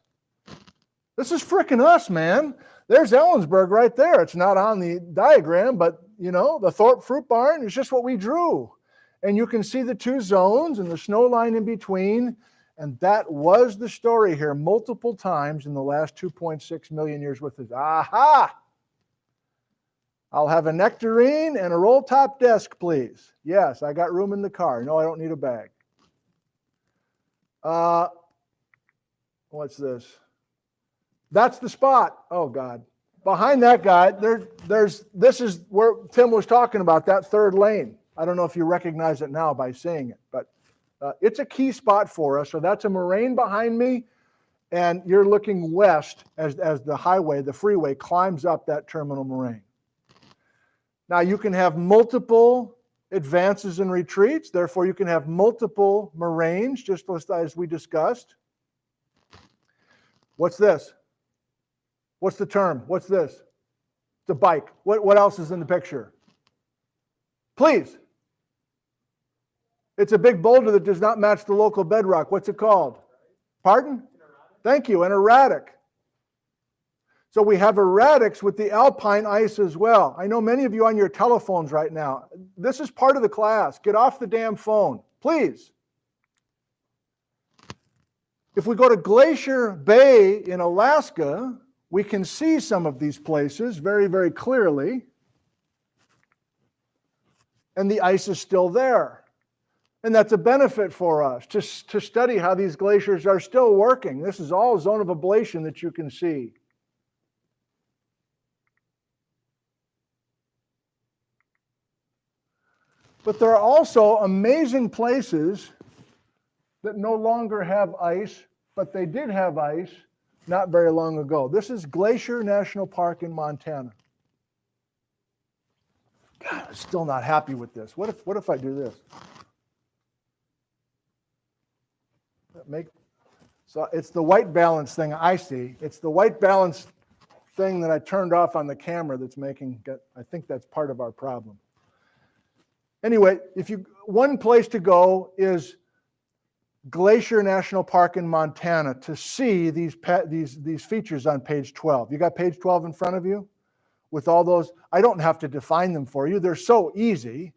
[SPEAKER 1] This is frickin' us, man. There's Ellensburg right there. It's not on the diagram, but you know, the Thorpe Fruit Barn is just what we drew. And you can see the two zones and the snow line in between. And that was the story here multiple times in the last 2.6 million years with this. Aha! I'll have a nectarine and a roll-top desk, please. Yes, I got room in the car. No, I don't need a bag. What's this? That's the spot. Oh, God. Behind that guy, this is where Tim was talking about, that third lane. I don't know if you recognize it now by seeing it, but it's a key spot for us. So that's a moraine behind me, and you're looking west as the highway, the freeway, climbs up that terminal moraine. Now, you can have multiple advances and retreats. Therefore, you can have multiple moraines, just as we discussed. What's this? What's the term? What's this? It's a bike. What else is in the picture? Please. It's a big boulder that does not match the local bedrock. What's it called? Pardon? Thank you, an erratic. So we have erratics with the alpine ice as well. I know many of you on your telephones right now. This is part of the class. Get off the damn phone, please. If we go to Glacier Bay in Alaska, we can see some of these places very, very clearly. And the ice is still there. And that's a benefit for us to study how these glaciers are still working. This is all zone of ablation that you can see. But there are also amazing places that no longer have ice, but they did have ice not very long ago. This is Glacier National Park in Montana. God, I'm still not happy with this. What if I do this? So it's the white balance thing I see. It's the white balance thing that I turned off on the camera that's I think that's part of our problem. Anyway, one place to go is Glacier National Park in Montana to see these features on page 12. You got page 12 in front of you with all those? I don't have to define them for you. They're so easy.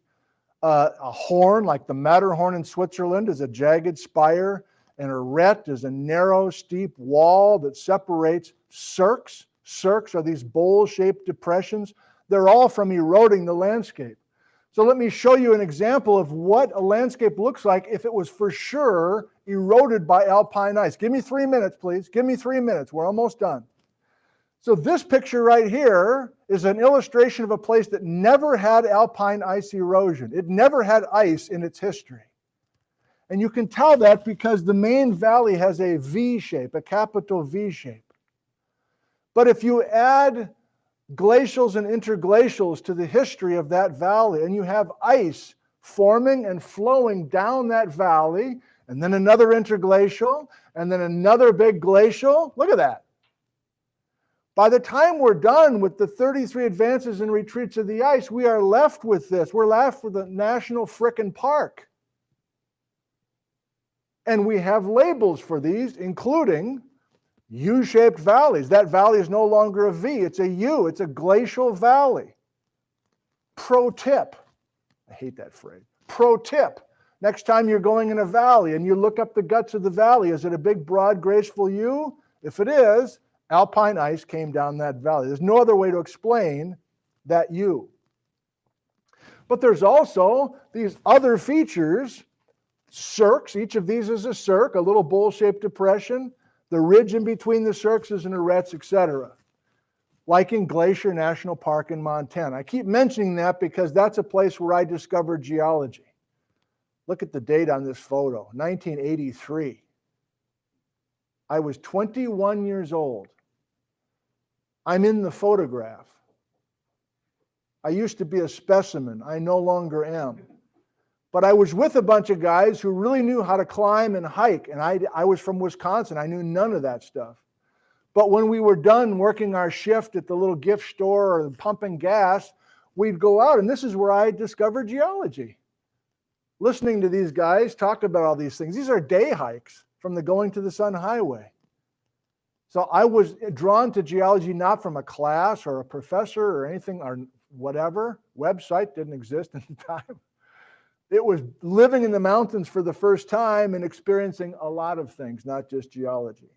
[SPEAKER 1] A horn, like the Matterhorn in Switzerland, is a jagged spire, and a rete is a narrow, steep wall that separates cirques. Cirques are these bowl-shaped depressions. They're all from eroding the landscape. So let me show you an example of what a landscape looks like if it was for sure eroded by alpine ice. Give me 3 minutes, please. Give me 3 minutes. We're almost done. So this picture right here is an illustration of a place that never had alpine ice erosion. It never had ice in its history. And you can tell that because the main valley has a V shape, a capital V shape. But if you add glacials and interglacials to the history of that valley, and you have ice forming and flowing down that valley, and then another interglacial, and then another big glacial, look at that. By the time we're done with the 33 advances and retreats of the ice, we are left with this. We're left with a national frickin' park. And we have labels for these, including U-shaped valleys. That valley is no longer a V, it's a U. It's a glacial valley. Pro tip. I hate that phrase. Pro tip. Next time you're going in a valley and you look up the guts of the valley, is it a big, broad, graceful U? If it is, alpine ice came down that valley. There's no other way to explain that U. But there's also these other features, cirques. Each of these is a cirque, a little bowl-shaped depression. The ridge in between the cirques is an arête, etc. Like in Glacier National Park in Montana. I keep mentioning that because that's a place where I discovered geology. Look at the date on this photo, 1983. I was 21 years old. I'm in the photograph. I used to be a specimen. I no longer am. But I was with a bunch of guys who really knew how to climb and hike. And I was from Wisconsin. I knew none of that stuff. But when we were done working our shift at the little gift store or pumping gas, we'd go out. And this is where I discovered geology. Listening to these guys talk about all these things. These are day hikes from the Going to the Sun Highway. So I was drawn to geology not from a class or a professor or anything or whatever. Website didn't exist at the time. It was living in the mountains for the first time and experiencing a lot of things, not just geology.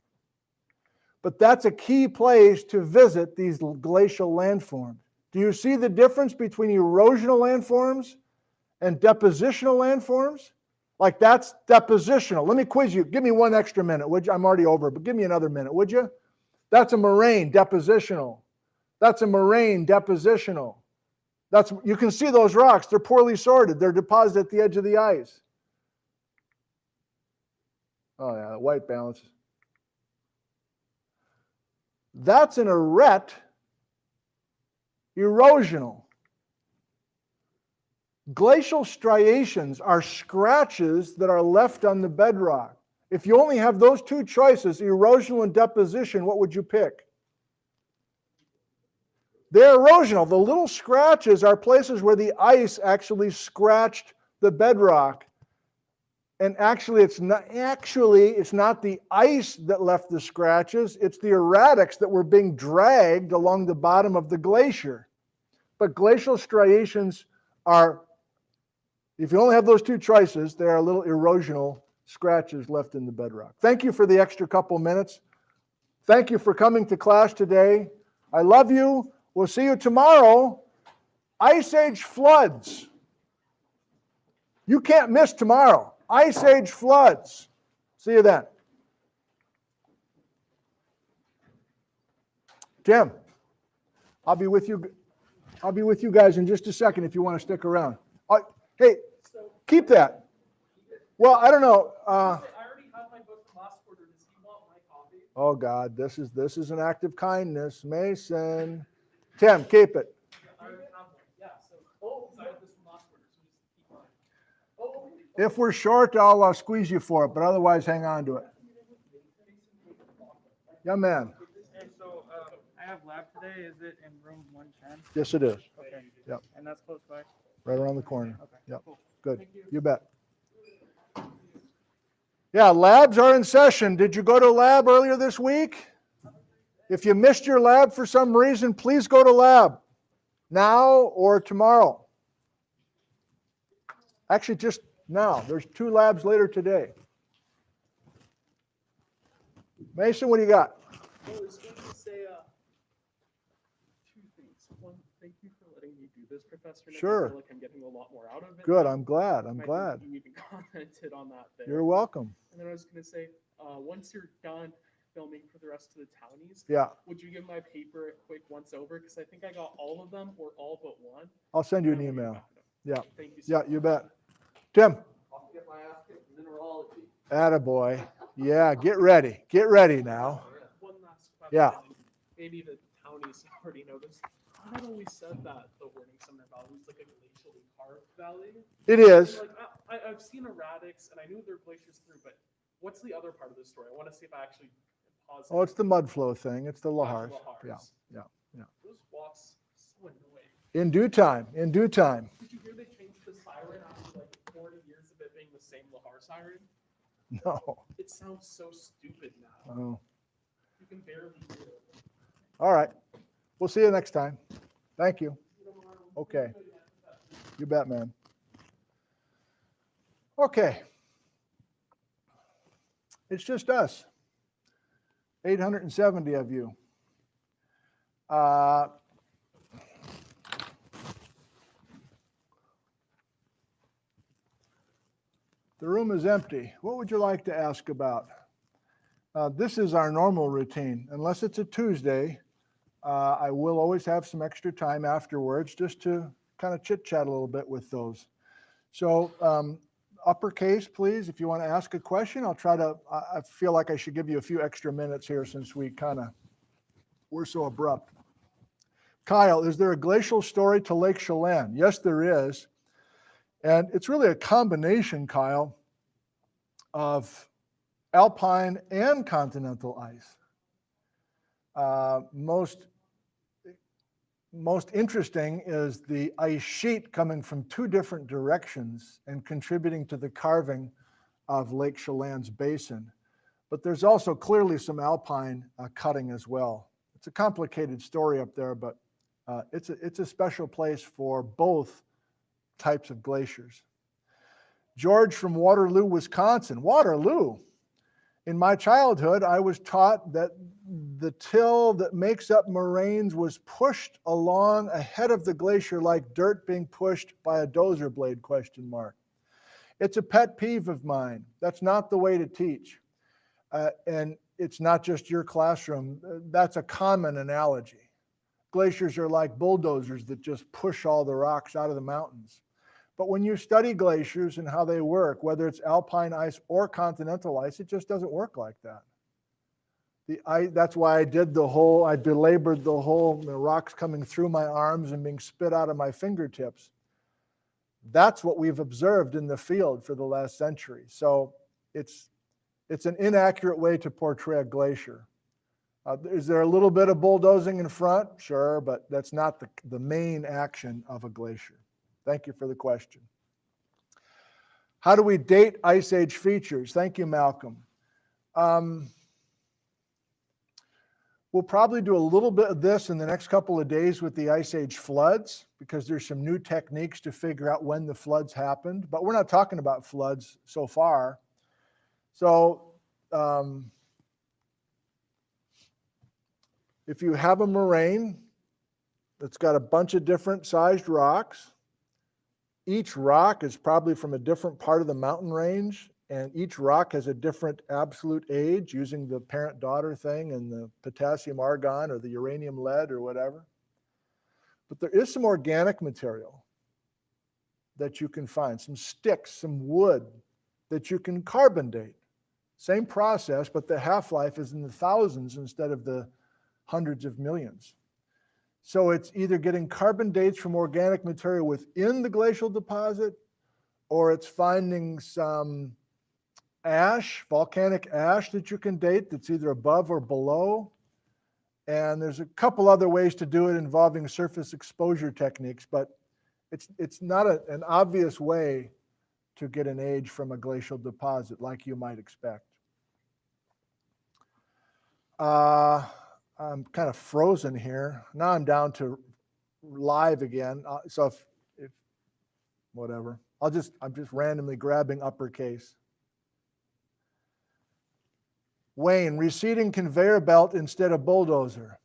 [SPEAKER 1] But that's a key place to visit these glacial landforms. Do you see the difference between erosional landforms and depositional landforms? Like that's depositional. Let me quiz you. Give me one extra minute, would you? I'm already over, but give me another minute, would you? That's a moraine, depositional. That's a moraine, depositional. You can see those rocks. They're poorly sorted. They're deposited at the edge of the ice. Oh yeah, the white balance. That's an arête, erosional. Glacial striations are scratches that are left on the bedrock. If you only have those two choices, erosional and deposition, what would you pick? They're erosional. The little scratches are places where the ice actually scratched the bedrock. And actually, it's not the ice that left the scratches, it's the erratics that were being dragged along the bottom of the glacier. But glacial striations are, if you only have those two choices, they are little erosional scratches left in the bedrock. Thank you for the extra couple minutes. Thank you for coming to class today. I love you. We'll see you tomorrow. Ice Age floods. You can't miss tomorrow. Ice Age floods. See you then. Tim, I'll be with you guys in just a second if you want to stick around. Hey, keep that. Well, I don't know.
[SPEAKER 2] I already have my book from last quarter. Does he want my copy?
[SPEAKER 1] Oh God, this is an act of kindness, Mason. Tim, keep it.
[SPEAKER 2] I already have one. Yeah. So, I have this from last quarter. So just keep mine.
[SPEAKER 1] If we're short, I'll squeeze you for it, but otherwise, hang on to it. Yeah, man.
[SPEAKER 3] And so I have lab today. Is it in room 110?
[SPEAKER 1] Yes, it is.
[SPEAKER 3] Okay.
[SPEAKER 1] Yep.
[SPEAKER 3] And that's close by?
[SPEAKER 1] Right around the corner.
[SPEAKER 3] Okay.
[SPEAKER 1] Yep.
[SPEAKER 3] Cool.
[SPEAKER 1] Good. You bet. Yeah, labs are in session. Did you go to lab earlier this week? If you missed your lab for some reason, please go to lab now or tomorrow. Actually, just now. There's 2 labs later today. Mason, what do you got?
[SPEAKER 2] I was going to say 2 things. One, thank you for letting me do this, Professor Nick.
[SPEAKER 1] Sure.
[SPEAKER 2] I feel like I'm getting a lot more out of it.
[SPEAKER 1] Good. I'm glad.
[SPEAKER 2] I
[SPEAKER 1] I'm
[SPEAKER 2] think
[SPEAKER 1] glad.
[SPEAKER 2] You even commented on that there.
[SPEAKER 1] You're welcome.
[SPEAKER 2] And then I was going to say, once you're done filming for the rest of the townies,
[SPEAKER 1] Yeah.
[SPEAKER 2] would you give my paper a quick once over? Because I think I got all of them or all but one.
[SPEAKER 1] I'll send you an
[SPEAKER 2] And I want
[SPEAKER 1] email.
[SPEAKER 2] back to them.
[SPEAKER 1] Yeah.
[SPEAKER 2] Thank you so
[SPEAKER 1] Yeah,
[SPEAKER 2] much.
[SPEAKER 1] you bet. Tim.
[SPEAKER 4] I'll get my ass kicked in mineralogy.
[SPEAKER 1] Attaboy. Yeah, get ready. Get ready now.
[SPEAKER 2] One last question.
[SPEAKER 1] Yeah.
[SPEAKER 2] Maybe the townies already know this. I had always said that the Warning Sumner Valley was like a glacially carved valley.
[SPEAKER 1] It is.
[SPEAKER 2] Like, I've seen erratics and I knew there are glaciers through, but what's the other part of the story? I want to see if I actually pause.
[SPEAKER 1] Oh, it's the mud flow thing. It's the
[SPEAKER 2] Lahars.
[SPEAKER 1] Lahars. Yeah.
[SPEAKER 2] Those walks so annoying.
[SPEAKER 1] In due time. In due time.
[SPEAKER 2] Did you hear they changed the siren after like 40 years of it being the same Lahar siren?
[SPEAKER 1] No.
[SPEAKER 2] It sounds so stupid now.
[SPEAKER 1] Oh.
[SPEAKER 2] You can barely do it.
[SPEAKER 1] All right. We'll see you next time. Thank you. Okay. You bet, man. Okay. It's just us. 870 of you. The room is empty. What would you like to ask about? This is our normal routine. Unless it's a Tuesday, I will always have some extra time afterwards just to kind of chit-chat a little bit with those. So uppercase, please, if you want to ask a question. I'll try to, I feel like I should give you a few extra minutes here since we're so abrupt. Kyle, is there a glacial story to Lake Chelan? Yes, there is. And it's really a combination, Kyle, of alpine and continental ice. Most interesting is the ice sheet coming from two different directions and contributing to the carving of Lake Chelan's basin. But there's also clearly some alpine cutting as well. It's a complicated story up there, but it's a special place for both types of glaciers. George from Waterloo, Wisconsin. Waterloo. In my childhood, I was taught that the till that makes up moraines was pushed along ahead of the glacier like dirt being pushed by a dozer blade, ? It's a pet peeve of mine. That's not the way to teach. And it's not just your classroom. That's a common analogy. Glaciers are like bulldozers that just push all the rocks out of the mountains. But when you study glaciers and how they work, whether it's alpine ice or continental ice, it just doesn't work like that. That's why I belabored the whole rocks coming through my arms and being spit out of my fingertips. That's what we've observed in the field for the last century. So it's an inaccurate way to portray a glacier. Is there a little bit of bulldozing in front? Sure, but that's not the main action of a glacier. Thank you for the question. How do we date Ice Age features? Thank you, Malcolm. We'll probably do a little bit of this in the next couple of days with the Ice Age floods, because there's some new techniques to figure out when the floods happened, but we're not talking about floods so far. So if you have a moraine that's got a bunch of different sized rocks, each rock is probably from a different part of the mountain range, and each rock has a different absolute age using the parent-daughter thing and the potassium argon or the uranium lead or whatever. But there is some organic material that you can find, some sticks, some wood that you can carbon date. Same process, but the half-life is in the thousands instead of the hundreds of millions. So it's either getting carbon dates from organic material within the glacial deposit, or it's finding some ash, volcanic ash that you can date that's either above or below. And there's a couple other ways to do it involving surface exposure techniques, but it's not an obvious way to get an age from a glacial deposit like you might expect. I'm kind of frozen here. Now I'm down to live again. So if whatever, I'm just randomly grabbing uppercase. Wayne, receding conveyor belt instead of bulldozer.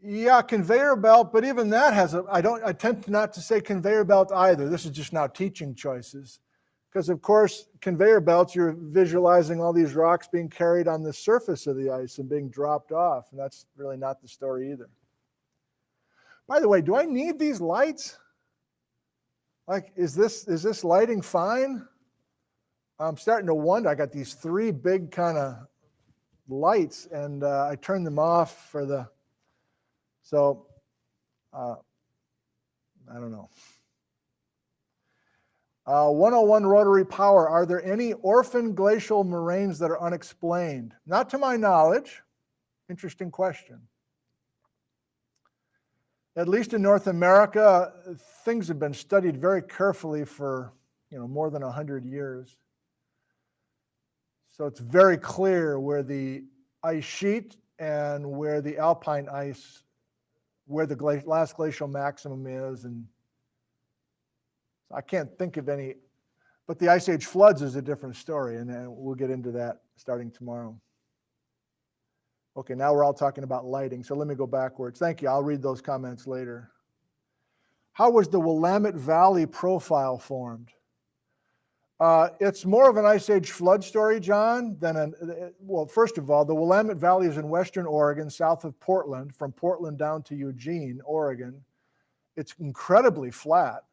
[SPEAKER 1] Yeah, conveyor belt, but even that has I tend not to say conveyor belt either. This is just now teaching choices. Because of course, conveyor belts, you're visualizing all these rocks being carried on the surface of the ice and being dropped off. And that's really not the story either. By the way, do I need these lights? Like, is this lighting fine? I'm starting to wonder. I got these three big kind of lights, and I turned them off for the, so I don't know. 101 rotary power. Are there any orphan glacial moraines that are unexplained? Not to my knowledge. Interesting question. At least in North America, things have been studied very carefully for more than 100 years. So it's very clear where the ice sheet and where the alpine ice, where the last glacial maximum is. And I can't think of any, but the ice age floods is a different story, and we'll get into that starting tomorrow. Okay, now we're all talking about lighting, so let me go backwards. Thank you. I'll read those comments later. How was the Willamette Valley profile formed? It's more of an ice age flood story, John, than well, first of all, the Willamette Valley is in western Oregon, south of Portland, from Portland down to Eugene, Oregon. It's incredibly flat.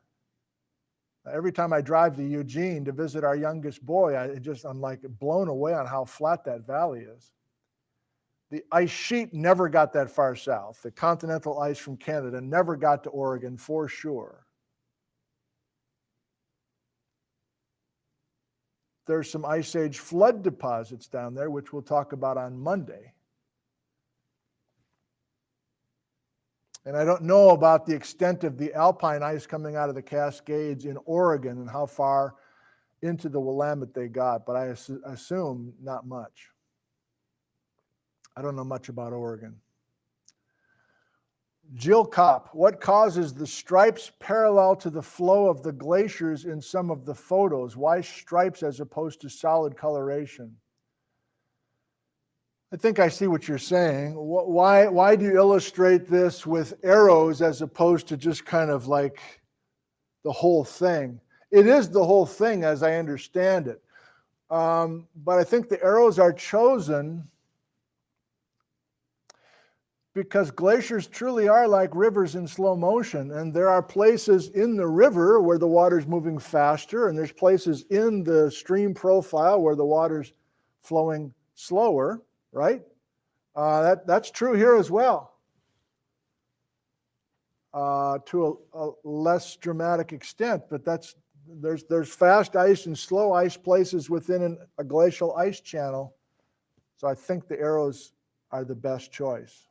[SPEAKER 1] Every time I drive to Eugene to visit our youngest boy, I'm like blown away on how flat that valley is. The ice sheet never got that far south. The continental ice from Canada never got to Oregon for sure. There's some ice age flood deposits down there, which we'll talk about on Monday. And I don't know about the extent of the alpine ice coming out of the Cascades in Oregon and how far into the Willamette they got, but I assume not much. I don't know much about Oregon. Jill Kopp, what causes the stripes parallel to the flow of the glaciers in some of the photos? Why stripes as opposed to solid coloration? I think I see what you're saying. Why do you illustrate this with arrows as opposed to just kind of like the whole thing? It is the whole thing as I understand it. But I think the arrows are chosen because glaciers truly are like rivers in slow motion, and there are places in the river where the water's moving faster, and there's places in the stream profile where the water's flowing slower, right? That's true here as well, to a less dramatic extent, but there's fast ice and slow ice places within a glacial ice channel, so I think the arrows are the best choice.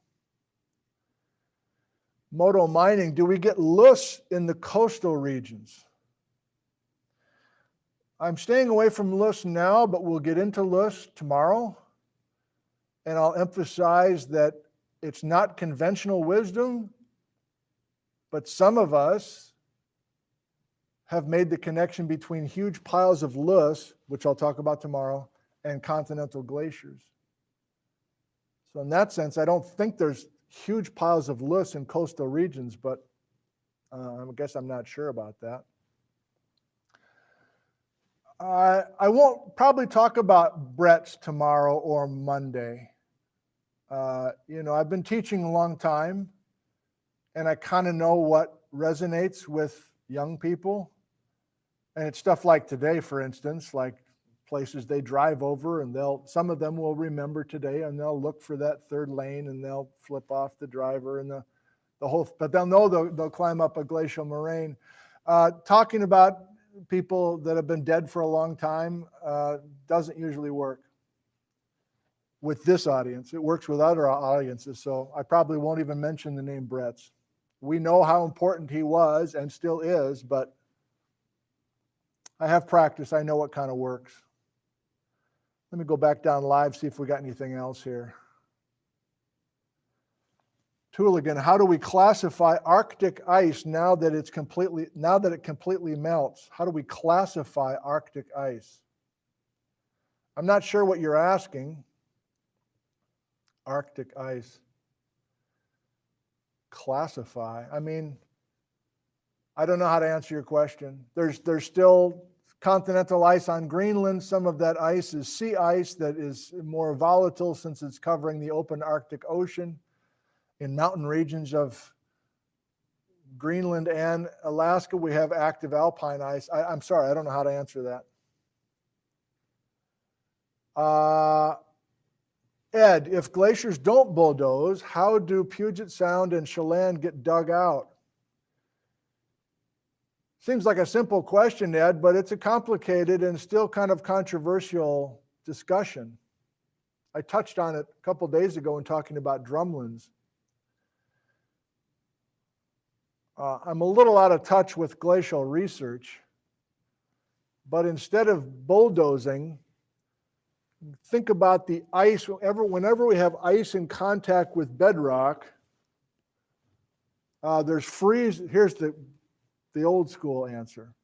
[SPEAKER 1] Moto mining, do we get loess in the coastal regions? I'm staying away from loess now, but we'll get into loess tomorrow. And I'll emphasize that it's not conventional wisdom, but some of us have made the connection between huge piles of loess, which I'll talk about tomorrow, and continental glaciers. So in that sense, I don't think there's huge piles of loess in coastal regions, but I guess I'm not sure about that. I won't probably talk about Brett's tomorrow or Monday. I've been teaching a long time, and I kind of know what resonates with young people. And it's stuff like today, for instance, like places they drive over, and some of them will remember today, and they'll look for that third lane, and they'll flip off the driver, and but they'll know they'll climb up a glacial moraine. Talking about people that have been dead for a long time doesn't usually work with this audience. It works with other audiences, so I probably won't even mention the name Brett's. We know how important he was and still is, but I have practice. I know what kind of works. Let me go back down live, see if we got anything else here. Tooligan, how do we classify Arctic ice now that it completely melts? How do we classify Arctic ice? I'm not sure what you're asking. Arctic ice. Classify. I mean, I don't know how to answer your question. There's still continental ice on Greenland. Some of that ice is sea ice that is more volatile since it's covering the open Arctic Ocean. In mountain regions of Greenland and Alaska, we have active alpine ice. I'm sorry, I don't know how to answer that. Ed, if glaciers don't bulldoze, how do Puget Sound and Chelan get dug out? Seems like a simple question, Ed, but it's a complicated and still kind of controversial discussion. I touched on it a couple days ago in talking about drumlins. I'm a little out of touch with glacial research, but instead of bulldozing, think about the ice, whenever we have ice in contact with bedrock, there's freeze. Here's the old school answer.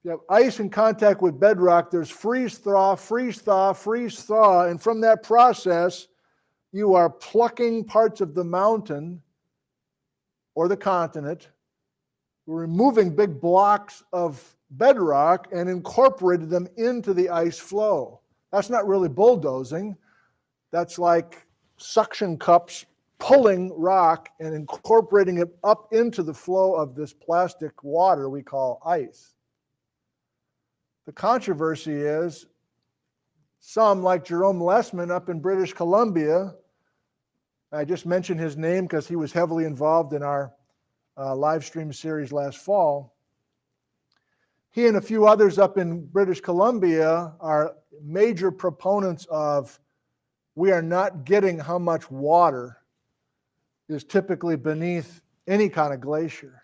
[SPEAKER 1] You have ice in contact with bedrock, there's freeze thaw, freeze thaw, freeze thaw, and from that process, you are plucking parts of the mountain or the continent, removing big blocks of bedrock and incorporated them into the ice flow. That's not really bulldozing. That's like suction cups pulling rock and incorporating it up into the flow of this plastic water we call ice. The controversy is some, like Jerome Lessman up in British Columbia, I just mentioned his name because he was heavily involved in our live stream series last fall. He and a few others up in British Columbia are major proponents of we are not getting how much water is typically beneath any kind of glacier,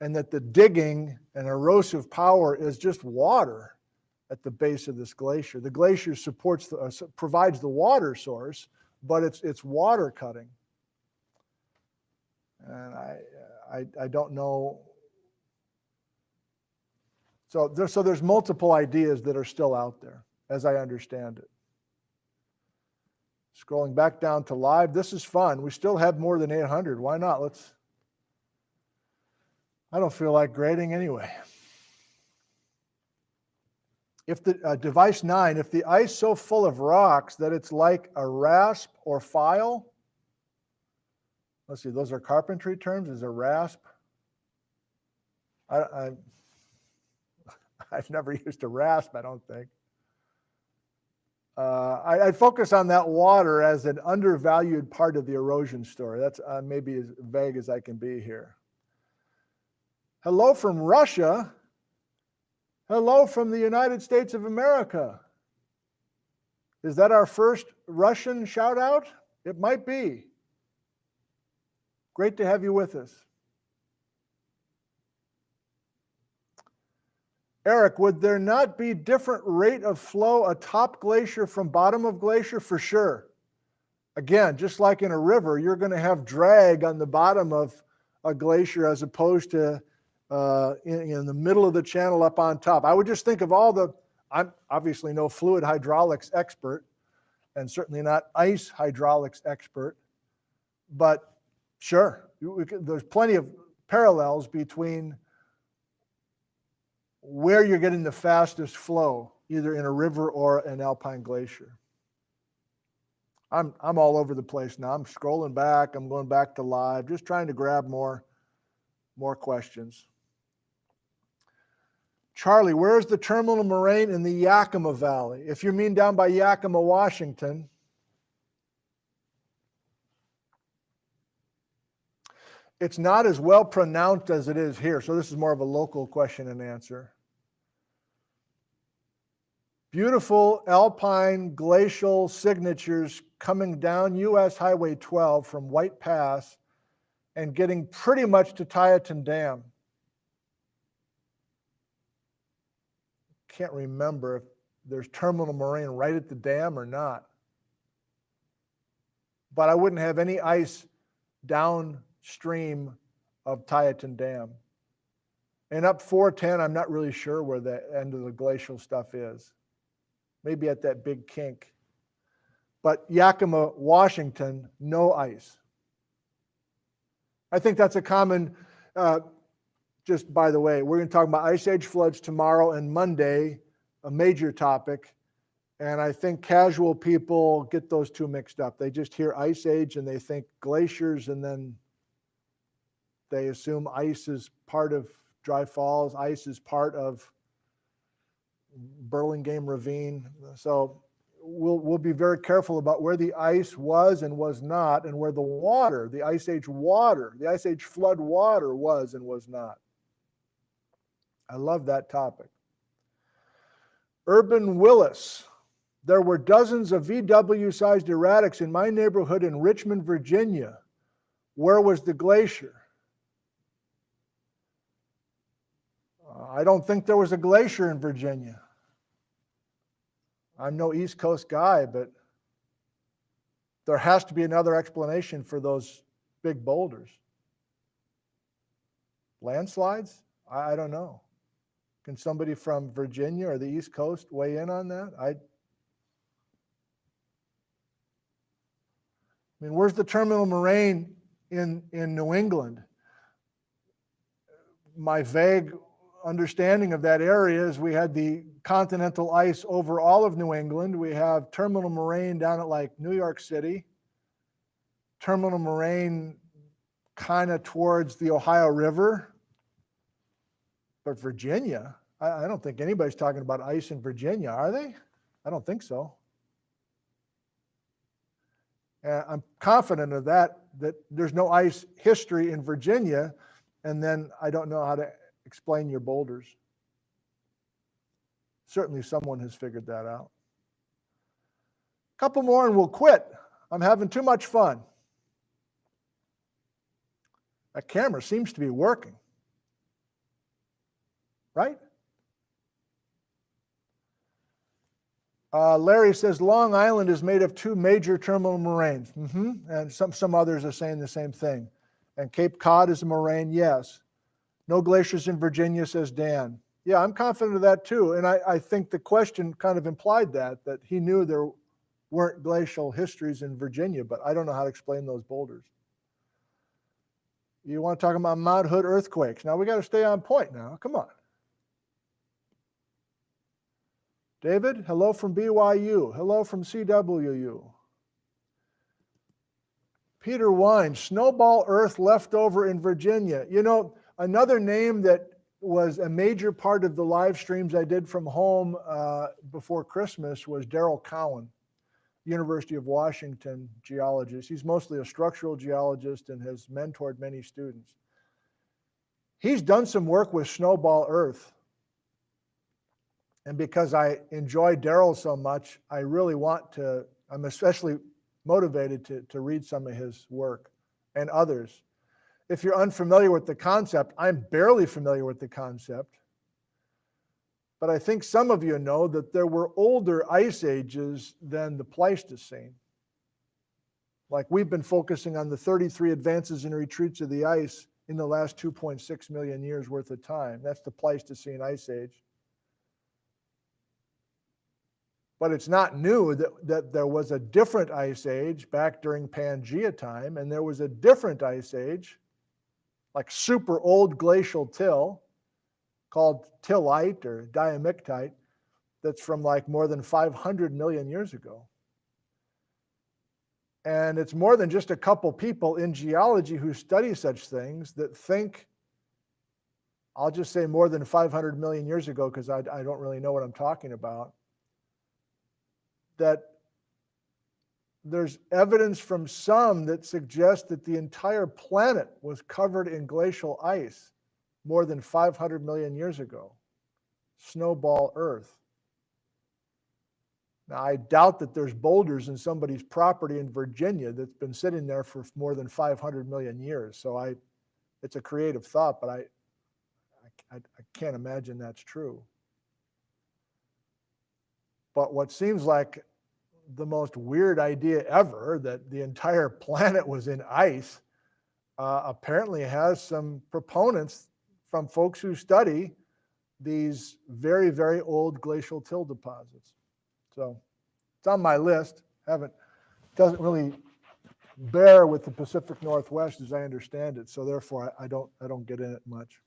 [SPEAKER 1] and that the digging and erosive power is just water at the base of this glacier. The glacier provides the water source, but it's water cutting. And I don't know. So there's multiple ideas that are still out there, as I understand it. Scrolling back down to live, this is fun. We still have more than 800. Why not? I don't feel like grading anyway. If the device 9, if the ice so full of rocks that it's like a rasp or file, let's see, those are carpentry terms. Is a rasp? I've never used a rasp, I don't think. I focus on that water as an undervalued part of the erosion story. That's maybe as vague as I can be here. Hello from Russia. Hello from the United States of America. Is that our first Russian shout out? It might be. Great to have you with us. Eric, would there not be different rate of flow atop glacier from bottom of glacier? For sure. Again, just like in a river, you're going to have drag on the bottom of a glacier as opposed to in the middle of the channel up on top. I would just think of I'm obviously no fluid hydraulics expert and certainly not ice hydraulics expert, but sure, there's plenty of parallels between where you're getting the fastest flow, either in a river or an alpine glacier. I'm all over the place now. I'm scrolling back. I'm going back to live, just trying to grab more questions. Charlie, where's the terminal moraine in the Yakima Valley? If you mean down by Yakima, Washington. It's not as well pronounced as it is here, so this is more of a local question and answer. Beautiful alpine glacial signatures coming down US Highway 12 from White Pass and getting pretty much to Tieton Dam. Can't remember if there's terminal moraine right at the dam or not. But I wouldn't have any ice downstream of Tieton Dam. And up 410, I'm not really sure where the end of the glacial stuff is. Maybe at that big kink. But Yakima, Washington, no ice. I think that's a common, just by the way, we're going to talk about ice age floods tomorrow and Monday, a major topic. And I think casual people get those two mixed up. They just hear ice age and they think glaciers, and then they assume ice is part of Dry Falls, ice is part of Burlingame Ravine. So we'll be very careful about where the ice was and was not, and where the water, the ice age flood water was and was not. I love that topic. Urban Willis. There were dozens of VW-sized erratics in my neighborhood in Richmond, Virginia. Where was the glacier? I don't think there was a glacier in Virginia. I'm no East Coast guy, but there has to be another explanation for those big boulders. Landslides? I don't know. Can somebody from Virginia or the East Coast weigh in on that? I mean, where's the terminal moraine in New England? My vague understanding of that area is we had the continental ice over all of New England. We have terminal moraine down at like New York City, terminal moraine kind of towards the Ohio River. But Virginia, I don't think anybody's talking about ice in Virginia, are they? I don't think so. And I'm confident of that there's no ice history in Virginia, and then I don't know how to explain your boulders. Certainly someone has figured that out. A couple more and we'll quit. I'm having too much fun. That camera seems to be working. Right? Larry says Long Island is made of two major terminal moraines. And some others are saying the same thing. And Cape Cod is a moraine, yes. No glaciers in Virginia, says Dan. Yeah, I'm confident of that too. And I think the question kind of implied that he knew there weren't glacial histories in Virginia, but I don't know how to explain those boulders. You want to talk about Mount Hood earthquakes. Now we got to stay on point now. Come on. David, hello from BYU. Hello from CWU. Peter Wine, snowball earth left over in Virginia. You know, another name that was a major part of the live streams I did from home before Christmas was Darrell Cowan, University of Washington geologist. He's mostly a structural geologist and has mentored many students. He's done some work with snowball earth. And because I enjoy Darrell so much, I really want to, I'm especially motivated to read some of his work and others. If you're unfamiliar with the concept, I'm barely familiar with the concept. But I think some of you know that there were older ice ages than the Pleistocene. Like we've been focusing on the 33 advances and retreats of the ice in the last 2.6 million years worth of time. That's the Pleistocene ice age. But it's not new that there was a different ice age back during Pangea time, and there was a different ice age, like super old glacial till, called tillite or diamictite, that's from like more than 500 million years ago. And it's more than just a couple people in geology who study such things that think, I'll just say more than 500 million years ago because I don't really know what I'm talking about, that there's evidence from some that suggests that the entire planet was covered in glacial ice more than 500 million years ago. Snowball Earth. Now, I doubt that there's boulders in somebody's property in Virginia that's been sitting there for more than 500 million years. So it's a creative thought, but I can't imagine that's true. But what seems like the most weird idea ever, that the entire planet was in ice, apparently has some proponents from folks who study these very, very old glacial till deposits. So it's on my list. Doesn't really bear with the Pacific Northwest as I understand it. So therefore I don't get in it much.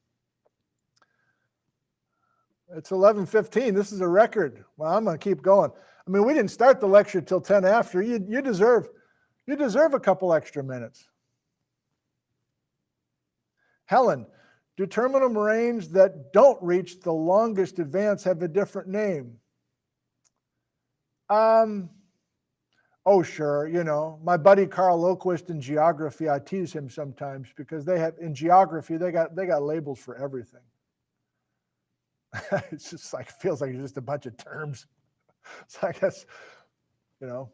[SPEAKER 1] It's 11:15. This is a record. Well, I'm going to keep going. I mean, we didn't start the lecture till 10 after. You deserve a couple extra minutes. Helen, do terminal moraines that don't reach the longest advance have a different name? Oh, sure. You know, my buddy Carl Loquist in geography, I tease him sometimes because in geography, they got labels for everything. It's just like, feels like it's just a bunch of terms. So I guess, you know.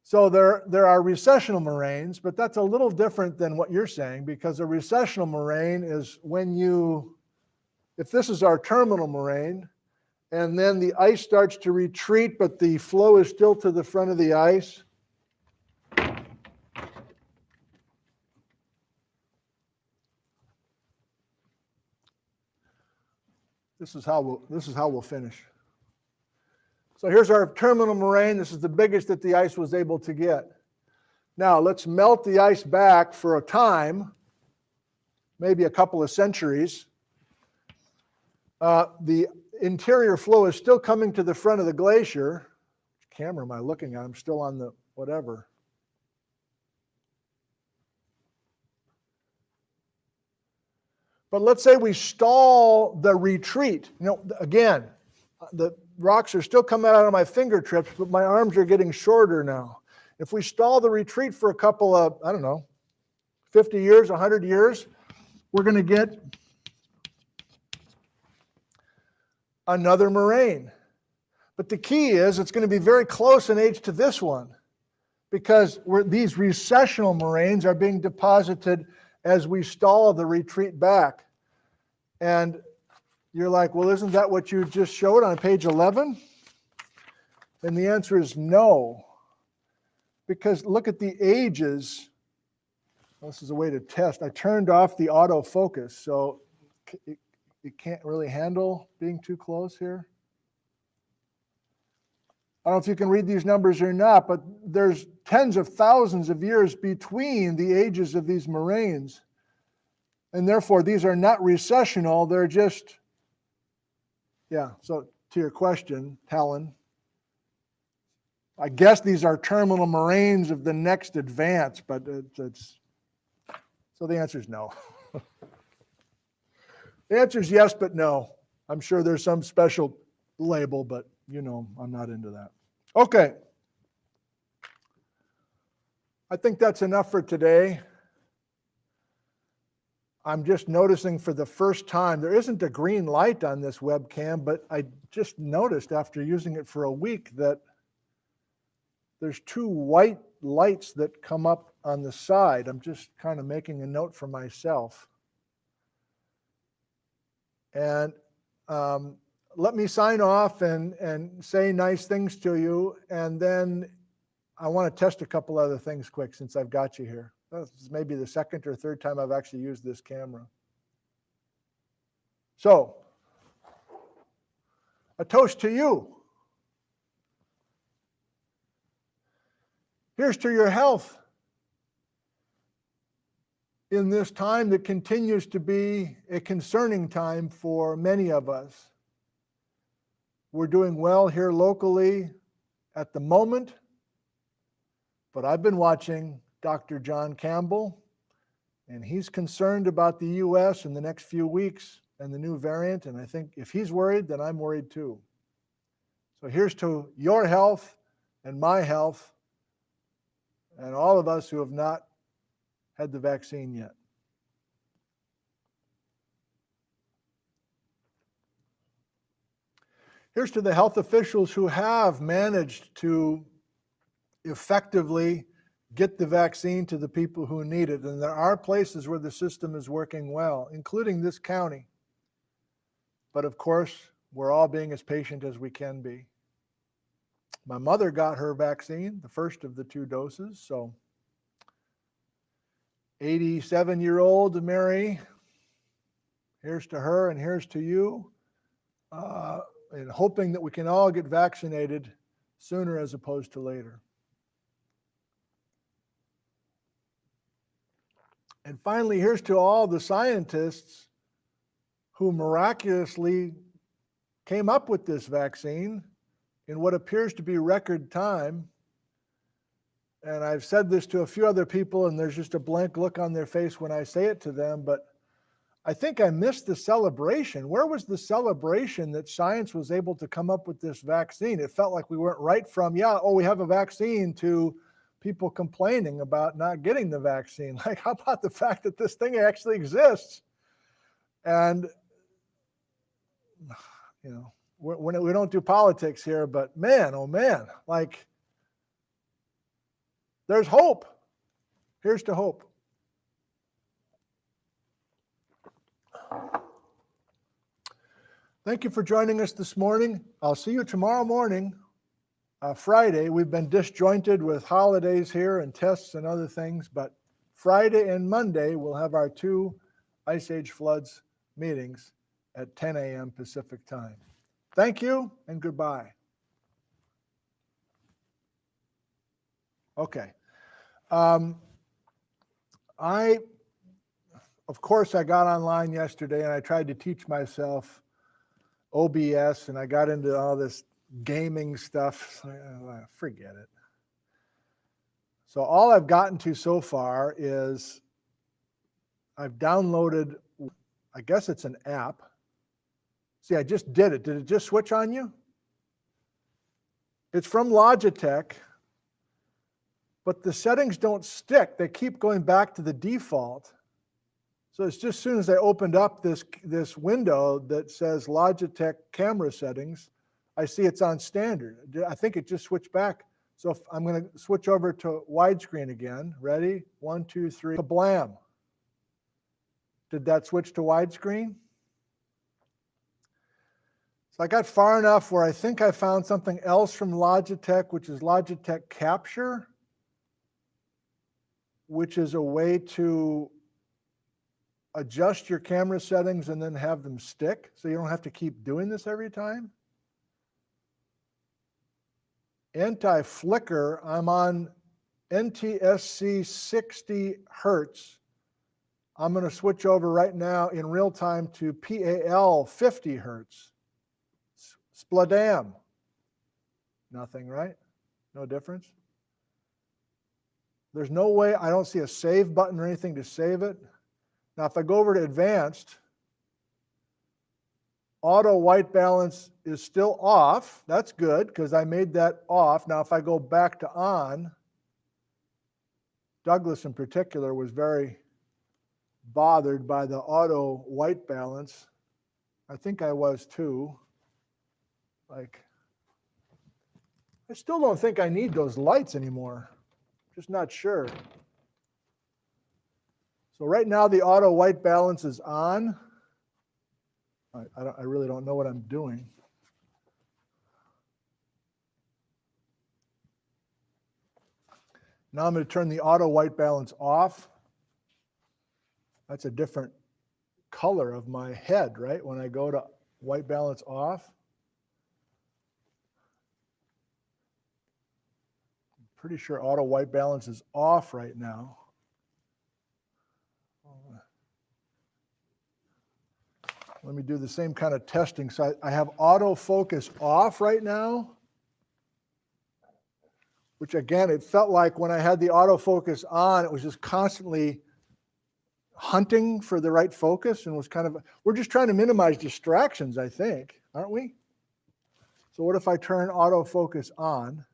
[SPEAKER 1] So there are recessional moraines, but that's a little different than what you're saying, because a recessional moraine is when if this is our terminal moraine, and then the ice starts to retreat, but the flow is still to the front of the ice. This is how we'll finish. So here's our terminal moraine. This is the biggest that the ice was able to get. Now let's melt the ice back for a time, maybe a couple of centuries. The interior flow is still coming to the front of the glacier. Which camera am I looking at? I'm still on the whatever. But let's say we stall the retreat. You know, again, the rocks are still coming out of my fingertips, but my arms are getting shorter now. If we stall the retreat for a couple of, I don't know, 50 years, 100 years, we're going to get another moraine. But the key is it's going to be very close in age to this one, because these recessional moraines are being deposited as we stall the retreat back. And you're like, well, isn't that what you just showed on page 11? And the answer is no. Because look at the ages. Well, this is a way to test. I turned off the autofocus, so it can't really handle being too close here. I don't know if you can read these numbers or not, but there's tens of thousands of years between the ages of these moraines. And therefore, these are not recessional, they're just, yeah, so to your question, Helen, I guess these are terminal moraines of the next advance, but it's so the answer is no. The answer is yes, but no. I'm sure there's some special label, but you know, I'm not into that. Okay. I think that's enough for today. I'm just noticing for the first time, there isn't a green light on this webcam, but I just noticed after using it for a week that there's two white lights that come up on the side. I'm just kind of making a note for myself. And let me sign off and say nice things to you. And then I want to test a couple other things quick since I've got you here. This is maybe the second or third time I've actually used this camera. So, a toast to you. Here's to your health in this time that continues to be a concerning time for many of us. We're doing well here locally at the moment, but I've been watching Dr. John Campbell, and he's concerned about the U.S. in the next few weeks and the new variant, and I think if he's worried, then I'm worried too. So here's to your health and my health and all of us who have not had the vaccine yet. Here's to the health officials who have managed to effectively get the vaccine to the people who need it. And there are places where the system is working well, including this county. But of course, we're all being as patient as we can be. My mother got her vaccine, the first of the 2 doses, so 87-year-old Mary, here's to her and here's to you, and hoping that we can all get vaccinated sooner as opposed to later. And finally, here's to all the scientists who miraculously came up with this vaccine in what appears to be record time. And I've said this to a few other people, and there's just a blank look on their face when I say it to them, but I think I missed the celebration. Where was the celebration that science was able to come up with this vaccine? It felt like we went right from, yeah, oh, we have a vaccine, to people complaining about not getting the vaccine. Like, how about the fact that this thing actually exists? And, you know, we don't do politics here, but man, oh man, like, there's hope. Here's to hope. Thank you for joining us this morning. I'll see you tomorrow morning, Friday. We've been disjointed with holidays here and tests and other things, but Friday and Monday, we'll have our 2 Ice Age Floods meetings at 10 a.m. Pacific time. Thank you and goodbye. Okay. Of course, I got online yesterday and I tried to teach myself OBS and I got into all this gaming stuff. So, forget it. So all I've gotten to so far is I've downloaded, I guess it's an app. See, I just did it. Did it just switch on you? It's from Logitech, but the settings don't stick. They keep going back to the default. So it's just as soon as I opened up this window that says Logitech camera settings, I see it's on standard. I think it just switched back. So if I'm going to switch over to widescreen again. Ready? 1, 2, 3. Kablam. Did that switch to widescreen? So I got far enough where I think I found something else from Logitech, which is Logitech Capture, which is a way to adjust your camera settings and then have them stick, so you don't have to keep doing this every time. Anti-flicker, I'm on NTSC 60 Hertz. I'm going to switch over right now in real time to PAL 50 Hertz. Spladam. Nothing, right? No difference? There's no way, I don't see a save button or anything to save it. Now, if I go over to advanced, auto white balance is still off. That's good because I made that off. Now, if I go back to on, Douglas in particular was very bothered by the auto white balance. I think I was too. Like, I still don't think I need those lights anymore. Just not sure. So right now the auto white balance is on. I really don't know what I'm doing. Now I'm going to turn the auto white balance off. That's a different color of my head, right? When I go to white balance off. I'm pretty sure auto white balance is off right now. Let me do the same kind of testing. So I have autofocus off right now, which again, it felt like when I had the autofocus on, it was just constantly hunting for the right focus and was kind of, we're just trying to minimize distractions, I think, aren't we? So what if I turn autofocus on?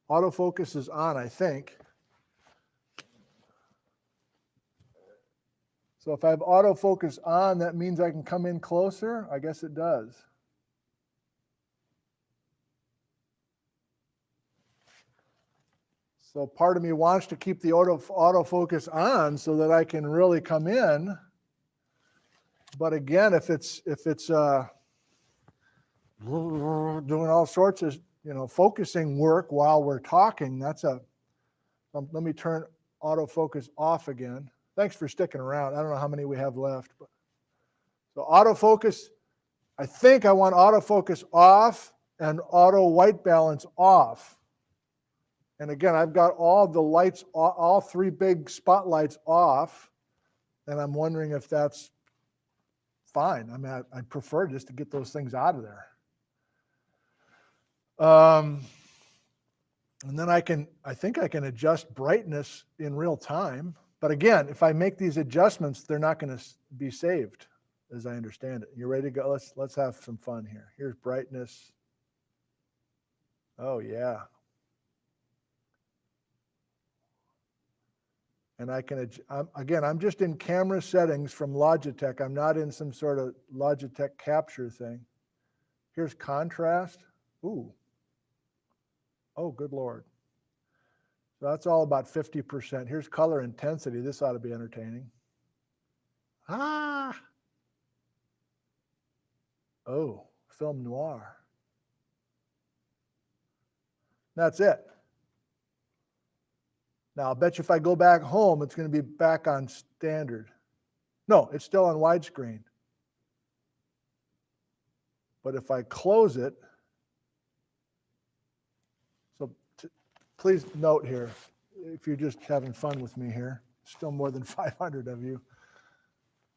[SPEAKER 1] Autofocus is on, I think. So if I have autofocus on, that means I can come in closer? I guess it does. So part of me wants to keep the autofocus on so that I can really come in. But again, if it's doing all sorts of focusing work while we're talking, that's let me turn autofocus off again. Thanks for sticking around. I don't know how many we have left. But. So autofocus, I think I want autofocus off and auto white balance off. And again, I've got all the lights, all 3 big spotlights off. And I'm wondering if that's fine. I mean, I'd prefer just to get those things out of there. And then I think I can adjust brightness in real time. But again, if I make these adjustments, they're not going to be saved, as I understand it. You ready to go? Let's have some fun here. Here's brightness. Oh yeah. And I can, I'm just in camera settings from Logitech. I'm not in some sort of Logitech capture thing. Here's contrast. Ooh. Oh, good Lord. So that's all about 50%. Here's color intensity. This ought to be entertaining. Ah. Oh, film noir. That's it. Now, I'll bet you if I go back home, it's going to be back on standard. No, it's still on widescreen. But if I close it, so please note here, if you're just having fun with me here, still more than 500 of you.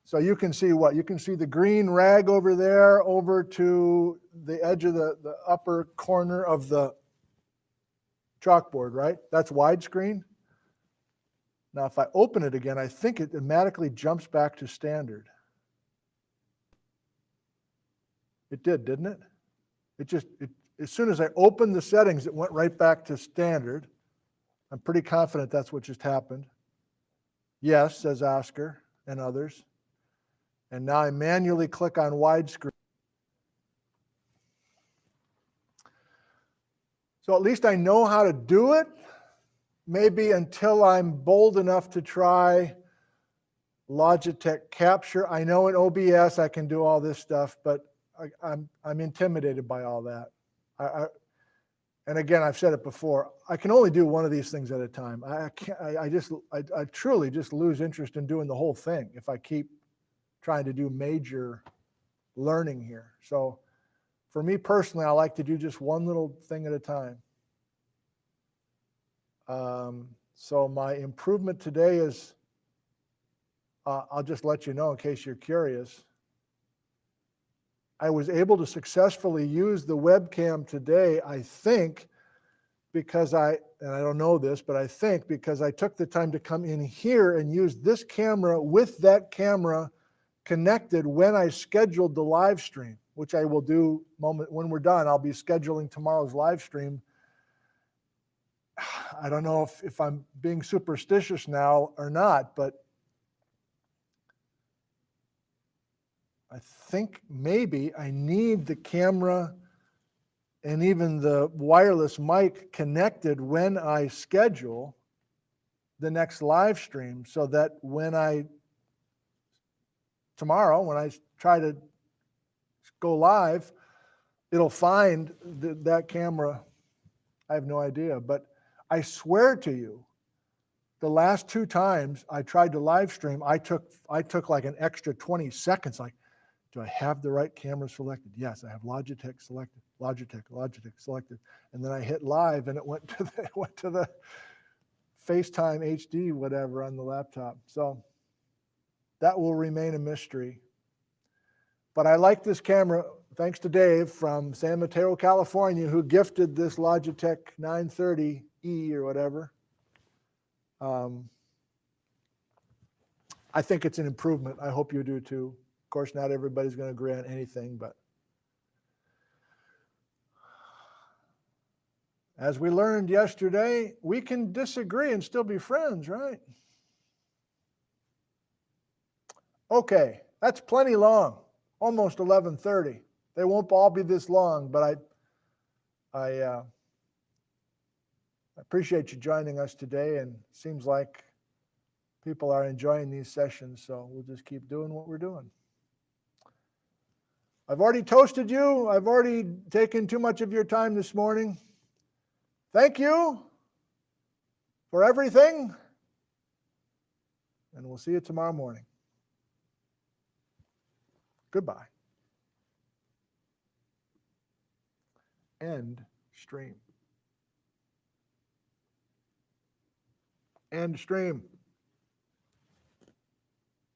[SPEAKER 1] So you can see what? You can see the green rag over there over to the edge of the upper corner of the chalkboard, right? That's widescreen. Now, if I open it again, I think it automatically jumps back to standard. It did, didn't it? As soon as I opened the settings, it went right back to standard. I'm pretty confident that's what just happened. Yes, says Oscar and others. And now I manually click on widescreen. So at least I know how to do it. Maybe until I'm bold enough to try Logitech Capture. I know in OBS I can do all this stuff, but I'm intimidated by all that. And again, I've said it before, I can only do one of these things at a time. I truly just lose interest in doing the whole thing if I keep trying to do major learning here. So for me personally, I like to do just one little thing at a time. So my improvement today is, I'll just let you know in case you're curious. I was able to successfully use the webcam today, I think, because and I don't know this, but I think because I took the time to come in here and use this camera with that camera connected when I scheduled the live stream, which I will do when we're done. I'll be scheduling tomorrow's live stream. I don't know if I'm being superstitious now or not, but I think maybe I need the camera and even the wireless mic connected when I schedule the next live stream, so that tomorrow, when I try to go live, it'll find that camera. I have no idea, but I swear to you, the last 2 times I tried to live stream, I took like an extra 20 seconds. Like, do I have the right camera selected? Yes, I have Logitech selected. Logitech selected. And then I hit live, and it went to the FaceTime HD whatever on the laptop. So that will remain a mystery. But I like this camera, thanks to Dave from San Mateo, California, who gifted this Logitech 930E or whatever. I think it's an improvement. I hope you do too. Of course, not everybody's going to agree on anything, but as we learned yesterday, we can disagree and still be friends, right? Okay, that's plenty long, almost 11:30. They won't all be this long, but I appreciate you joining us today, and it seems like people are enjoying these sessions, so we'll just keep doing what we're doing. I've already toasted you. I've already taken too much of your time this morning. Thank you for everything, and we'll see you tomorrow morning. Goodbye. End stream. End stream.